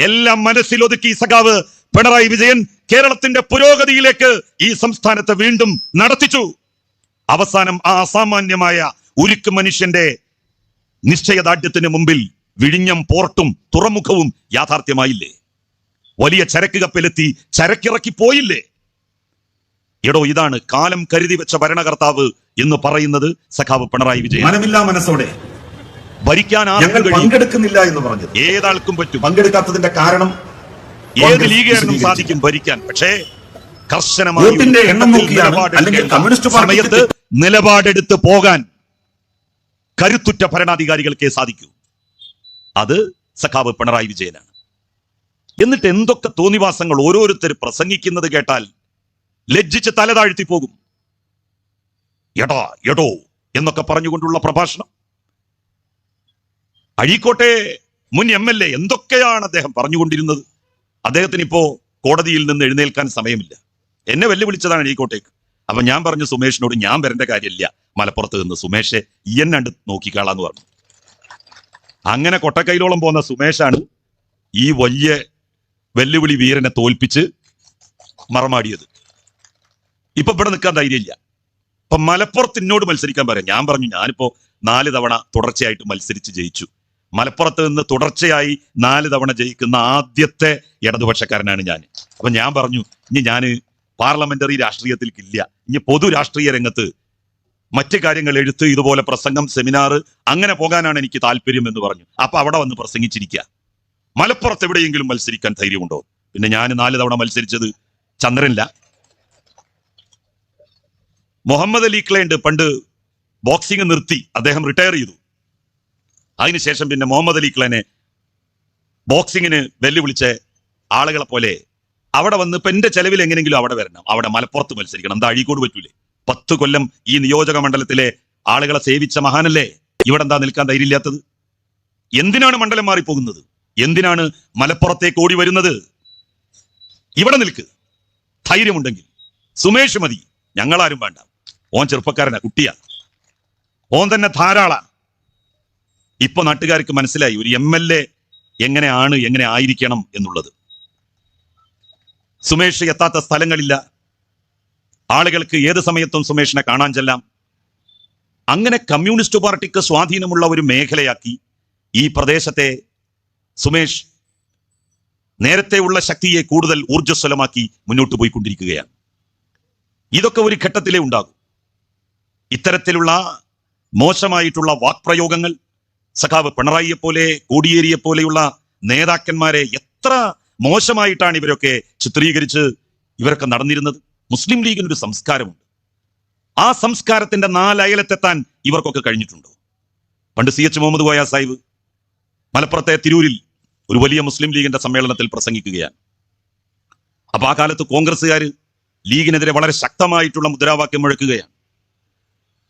എല്ലാം മനസ്സിലൊതുക്കി സഖാവ് പിണറായി വിജയൻ കേരളത്തിന്റെ പുരോഗതിയിലേക്ക് ഈ സംസ്ഥാനത്തെ വീണ്ടും നടത്തിച്ചു. അവസാനം ആ അസാമാന്യമായ ഉരുക്ക് മനുഷ്യന്റെ നിശ്ചയദാർഢ്യത്തിന് മുമ്പിൽ വിഴിഞ്ഞം പോർട്ടും തുറമുഖവും യാഥാർത്ഥ്യമായില്ലേ? വലിയ ചരക്ക് കപ്പലെത്തി ചരക്കിറക്കി പോയില്ലേ? എടോ, ഇതാണ് കാലം കരുതി വെച്ച ഭരണകർത്താവ് എന്ന് പറയുന്നത് സഖാവ് പിണറായി വിജയൻ. മനമില്ലാ മനസ്സോടെ ഭരിക്കാൻ ഞങ്ങൾ പങ്കെടുക്കുന്നില്ല എന്ന് പറഞ്ഞത് ഏതാൾക്കും പറ്റും. പങ്കെടുക്കാത്തതിന്റെ കാരണം ഏത് ലീഗുകാരനും സാധിക്കും ഭരിക്കാൻ. പക്ഷേ വോട്ടിന്റെ എണ്ണം നോക്കിയാണ് അല്ലെങ്കിൽ കമ്മ്യൂണിസ്റ്റ് സമയത്ത് നിലപാടെടുത്ത് പോകാൻ കരുത്തുറ്റ ഭരണാധികാരികൾക്കേ സാധിക്കൂ. അത് സഖാവ് പിണറായി വിജയനാണ്. എന്നിട്ട് എന്തൊക്കെ തോന്നിവാസങ്ങൾ ഓരോരുത്തർ പ്രസംഗിക്കുന്നത് കേട്ടാൽ ലജ്ജിച്ച് തല താഴ്ത്തി പോകും. എടാ എടോ എന്നൊക്കെ പറഞ്ഞുകൊണ്ടുള്ള പ്രഭാഷണം. അഴീക്കോട്ടെ മുൻ MLA എന്തൊക്കെയാണ് അദ്ദേഹം പറഞ്ഞുകൊണ്ടിരുന്നത്. അദ്ദേഹത്തിന് ഇപ്പോ കോടതിയിൽ നിന്ന് എഴുന്നേൽക്കാൻ സമയമില്ല. എന്നെ വെല്ലുവിളിച്ചതാണ് അഴീക്കോട്ടേക്ക്. അപ്പൊ ഞാൻ പറഞ്ഞു സുമേഷിനോട് ഞാൻ വരേണ്ട കാര്യമില്ല മലപ്പുറത്ത് നിന്ന്, സുമേഷെ എന്നെ നോക്കിക്കാളാന്ന് പറഞ്ഞു. അങ്ങനെ കൊട്ടക്കൈലോളം പോകുന്ന സുമേഷാണ് ഈ വലിയ വെല്ലുവിളി വീരനെ തോൽപ്പിച്ച് മറമാടിയത്. ഇപ്പൊ ഇവിടെ നിൽക്കാൻ ധൈര്യമില്ല. ഇപ്പൊ മലപ്പുറത്ത് എന്നോട് മത്സരിക്കാൻ പറയാം. ഞാൻ പറഞ്ഞു ഞാനിപ്പോ 4 തവണ തുടർച്ചയായിട്ട് മത്സരിച്ച് ജയിച്ചു. മലപ്പുറത്ത് നിന്ന് തുടർച്ചയായി 4 തവണ ജയിക്കുന്ന ആദ്യത്തെ ഇടതുപക്ഷക്കാരനാണ് ഞാൻ. അപ്പൊ ഞാൻ പറഞ്ഞു ഇനി ഞാൻ പാർലമെന്ററി രാഷ്ട്രീയത്തിലേക്കില്ല, ഇനി പൊതു രാഷ്ട്രീയ രംഗത്ത് മറ്റു കാര്യങ്ങൾ എഴുത്ത്, ഇതുപോലെ പ്രസംഗം, സെമിനാർ അങ്ങനെ പോകാനാണ് എനിക്ക് താല്പര്യം എന്ന് പറഞ്ഞു. അപ്പൊ അവിടെ വന്ന് പ്രസംഗിച്ചിരിക്കുക. മലപ്പുറത്ത് എവിടെയെങ്കിലും മത്സരിക്കാൻ ധൈര്യമുണ്ടോ? പിന്നെ ഞാൻ 4 തവണ മത്സരിച്ചത് ചന്ദ്രനില്ല. മുഹമ്മദ് അലി ക്ലയുണ്ട്, പണ്ട് ബോക്സിംഗ് നിർത്തി അദ്ദേഹം റിട്ടയർ ചെയ്തു. അതിനുശേഷം പിന്നെ മുഹമ്മദ് അലി ക്ലനെ ബോക്സിങ്ങിന് വെല്ലുവിളിച്ച ആളുകളെ പോലെ അവിടെ വന്ന് ഇപ്പൊ എന്റെ ചെലവിൽ എങ്ങനെയെങ്കിലും അവിടെ വരണം, അവിടെ മലപ്പുറത്ത് മത്സരിക്കണം. എന്താ അഴീക്കോട് പറ്റൂലേ? 10 കൊല്ലം ഈ നിയോജക മണ്ഡലത്തിലെ ആളുകളെ സേവിച്ച മഹാനല്ലേ, ഇവിടെ എന്താ നിൽക്കാൻ ധൈര്യമില്ലാത്തത്? എന്തിനാണ് മണ്ഡലം മാറിപ്പോകുന്നത്? എന്തിനാണ് മലപ്പുറത്തേക്ക് ഓടി വരുന്നത്? ഇവിടെ നിൽക്ക്, ധൈര്യമുണ്ടെങ്കിൽ. സുമേഷ് മതി, ഞങ്ങളാരും വേണ്ട. ഓൻ ചെറുപ്പക്കാരനാ, കുട്ടിയാ, ഓൻ തന്നെ ധാരാളാ. ഇപ്പൊ നാട്ടുകാർക്ക് മനസ്സിലായി ഒരു MLA എങ്ങനെയാണ്, എങ്ങനെ ആയിരിക്കണം എന്നുള്ളത്. സുമേഷ് എത്താത്ത സ്ഥലങ്ങളില്ല. ആളുകൾക്ക് ഏത് സമയത്തും സുമേഷിനെ കാണാൻ ചെല്ലാം. അങ്ങനെ കമ്മ്യൂണിസ്റ്റ് പാർട്ടിക്ക് സ്വാധീനമുള്ള ഒരു മേഖലയാക്കി ഈ പ്രദേശത്തെ സുമേഷ് നേരത്തെയുള്ള ശക്തിയെ കൂടുതൽ ഊർജ്ജസ്വലമാക്കി മുന്നോട്ട് പോയിക്കൊണ്ടിരിക്കുകയാണ്. ഇതൊക്കെ ഒരു ഘട്ടത്തിലേ ഉണ്ടാകും. ഇത്തരത്തിലുള്ള മോശമായിട്ടുള്ള വാക്പ്രയോഗങ്ങൾ സഖാവ് പിണറായിയെ പോലെ, കോടിയേരിയെ പോലെയുള്ള നേതാക്കന്മാരെ എത്ര മോശമായിട്ടാണ് ഇവരൊക്കെ ചിത്രീകരിച്ച് ഇവരൊക്കെ നടന്നിരുന്നത്. മുസ്ലിം ലീഗിനൊരു സംസ്കാരമുണ്ട്. ആ സംസ്കാരത്തിന്റെ 4 അയലത്തെത്താൻ ഇവർക്കൊക്കെ കഴിഞ്ഞിട്ടുണ്ടോ? പണ്ട് CH മുഹമ്മദ് കോയ സാഹിബ് മലപ്പുറത്തെ തിരൂരിൽ ഒരു വലിയ മുസ്ലിം ലീഗിന്റെ സമ്മേളനത്തിൽ പ്രസംഗിക്കുകയാണ്. അപ്പൊ ആ കാലത്ത് കോൺഗ്രസ്സുകാർ ലീഗിനെതിരെ വളരെ ശക്തമായിട്ടുള്ള മുദ്രാവാക്യം മുഴക്കുകയാണ്.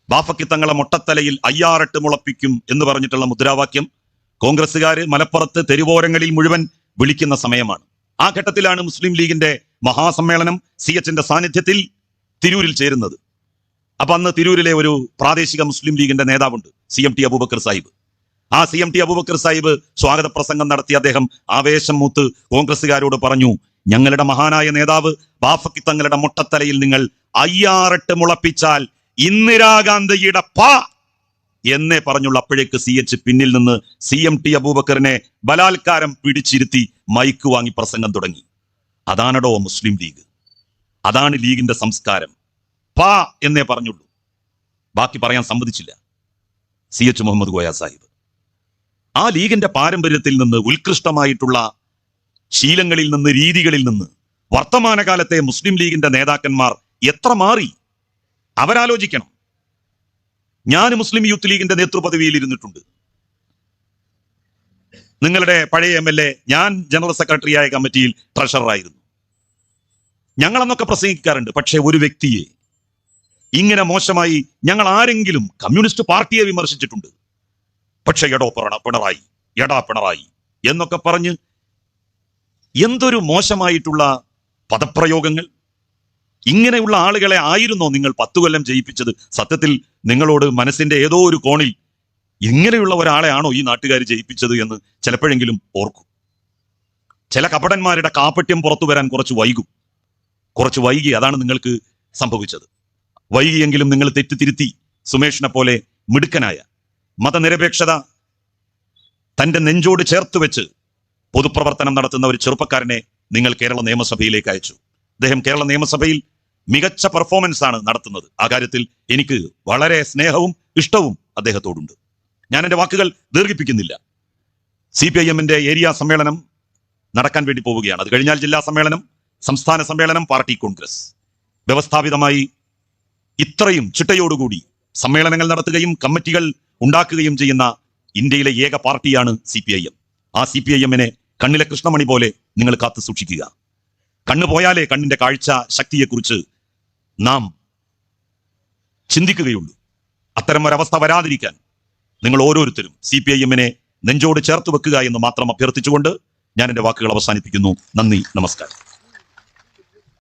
ബാഫക്കി തങ്ങളെ മൊട്ടത്തലയിൽ 5-8 മുളപ്പിക്കും എന്ന് പറഞ്ഞിട്ടുള്ള മുദ്രാവാക്യം കോൺഗ്രസ്സുകാര് മലപ്പുറത്ത് തെരുവോരങ്ങളിൽ മുഴുവൻ വിളിക്കുന്ന സമയമാണ്. ആ ഘട്ടത്തിലാണ് മുസ്ലിം ലീഗിന്റെ മഹാസമ്മേളനം CHന്റെ സാന്നിധ്യത്തിൽ തിരൂരിൽ ചേരുന്നത്. അപ്പൊ അന്ന് തിരൂരിലെ ഒരു പ്രാദേശിക മുസ്ലിം ലീഗിന്റെ നേതാവുണ്ട്, CMT അബൂബക്കർ സാഹിബ്. ആ CMT അബൂബക്കർ സാഹിബ് സ്വാഗത പ്രസംഗം നടത്തി അദ്ദേഹം ആവേശം മൂത്ത് കോൺഗ്രസ്സുകാരോട് പറഞ്ഞു, ഞങ്ങളുടെ മഹാനായ നേതാവ് ബാഫക്കി തങ്ങളുടെ മൊട്ടത്തലയിൽ നിങ്ങൾ 5-8 മുളപ്പിച്ചാൽ ഇന്ദിരാഗാന്ധിയുടെ പാ എന്നേ പറഞ്ഞുള്ള. അപ്പോഴേക്ക് CH പിന്നിൽ നിന്ന് CMT അബൂബക്കറിനെ ബലാത്കാരം പിടിച്ചിരുത്തി മൈക്ക് വാങ്ങി പ്രസംഗം തുടങ്ങി. അതാണടോ മുസ്ലിം ലീഗ്, അതാണ് ലീഗിന്റെ സംസ്കാരം. പാ എന്നേ പറഞ്ഞുള്ളൂ, ബാക്കി പറയാൻ സമ്മതിച്ചില്ല CH മുഹമ്മദ് കോയ സാഹിബ്. ആ ലീഗിന്റെ പാരമ്പര്യത്തിൽ നിന്ന്, ഉത്കൃഷ്ടമായിട്ടുള്ള ശീലങ്ങളിൽ നിന്ന്, രീതികളിൽ നിന്ന് വർത്തമാനകാലത്തെ മുസ്ലിം ലീഗിന്റെ നേതാക്കന്മാർ എത്ര മാറി അവരാലോചിക്കണം. ഞാൻ മുസ്ലിം യൂത്ത് ലീഗിന്റെ നേതൃപദവിയിൽ ഇരുന്നിട്ടുണ്ട്. നിങ്ങളുടെ പഴയ MLA, ഞാൻ ജനറൽ സെക്രട്ടറിയായ കമ്മിറ്റിയിൽ ട്രഷററായിരുന്നു. ഞങ്ങളെന്നൊക്കെ പ്രസംഗിക്കാറുണ്ട്. പക്ഷെ ഒരു വ്യക്തിയെ ഇങ്ങനെ മോശമായി ഞങ്ങൾ ആരെങ്കിലും കമ്മ്യൂണിസ്റ്റ് പാർട്ടിയെ വിമർശിച്ചിട്ടുണ്ട്? പക്ഷെ പിണറായി എന്നൊക്കെ പറഞ്ഞ് എന്തൊരു മോശമായിട്ടുള്ള പദപ്രയോഗങ്ങൾ! ഇങ്ങനെയുള്ള ആളുകളെ ആയിരുന്നോ നിങ്ങൾ 10 കൊല്ലം ജയിപ്പിച്ചത്? സത്യത്തിൽ നിങ്ങളോട് മനസ്സിന്റെ ഏതോ ഒരു കോണിൽ ഇങ്ങനെയുള്ള ഒരാളെ ആണോ ഈ നാട്ടുകാർ ജയിപ്പിച്ചത് എന്ന് ചിലപ്പോഴെങ്കിലും ഓർക്കും. ചില കപടന്മാരുടെ കാപട്യം പുറത്തു വരാൻ കുറച്ച് വൈകി, അതാണ് നിങ്ങൾക്ക് സംഭവിച്ചത്. വൈകിയെങ്കിലും നിങ്ങൾ തെറ്റുതിരുത്തി സുമേഷിനെ പോലെ മിടുക്കനായ, മതനിരപേക്ഷത തന്റെ നെഞ്ചോട് ചേർത്ത് വെച്ച് പൊതുപ്രവർത്തനം നടത്തുന്ന ഒരു ചെറുപ്പക്കാരനെ നിങ്ങൾ കേരള നിയമസഭയിലേക്ക് അയച്ചു. അദ്ദേഹം കേരള നിയമസഭയിൽ മികച്ച പെർഫോമൻസ് ആണ് നടത്തുന്നത്. ആ കാര്യത്തിൽ എനിക്ക് വളരെ സ്നേഹവും ഇഷ്ടവും അദ്ദേഹത്തോടുണ്ട്. ഞാൻ എൻ്റെ വാക്കുകൾ ദീർഘിപ്പിക്കുന്നില്ല. CPIM-ന്റെ ഏരിയ സമ്മേളനം നടക്കാൻ വേണ്ടി പോവുകയാണ്. അത് കഴിഞ്ഞാൽ ജില്ലാ സമ്മേളനം, സംസ്ഥാന സമ്മേളനം, പാർട്ടി കോൺഗ്രസ്. വ്യവസ്ഥാപിതമായി ഇത്രയും ചിട്ടയോടുകൂടി സമ്മേളനങ്ങൾ നടത്തുകയും കമ്മിറ്റികൾ ഉണ്ടാക്കുകയും ചെയ്യുന്ന ഇന്ത്യയിലെ ഏക പാർട്ടിയാണ് CPIM. ആ CPIM-നെ കണ്ണിലെ കൃഷ്ണമണി പോലെ നിങ്ങൾ കാത്തു സൂക്ഷിക്കുക. കണ്ണു പോയാലേ കണ്ണിന്റെ കാഴ്ച ശക്തിയെക്കുറിച്ച് നാം ചിന്തിക്കുകയുള്ളൂ. അത്തരം ഒരവസ്ഥ വരാതിരിക്കാൻ നിങ്ങൾ ഓരോരുത്തരും CPIM-നെ നെഞ്ചോട് ചേർത്ത് വെക്കുക എന്ന് മാത്രം അഭ്യർത്ഥിച്ചുകൊണ്ട് ഞാൻ എൻ്റെ വാക്കുകൾ അവസാനിപ്പിക്കുന്നു. നന്ദി, നമസ്കാരം.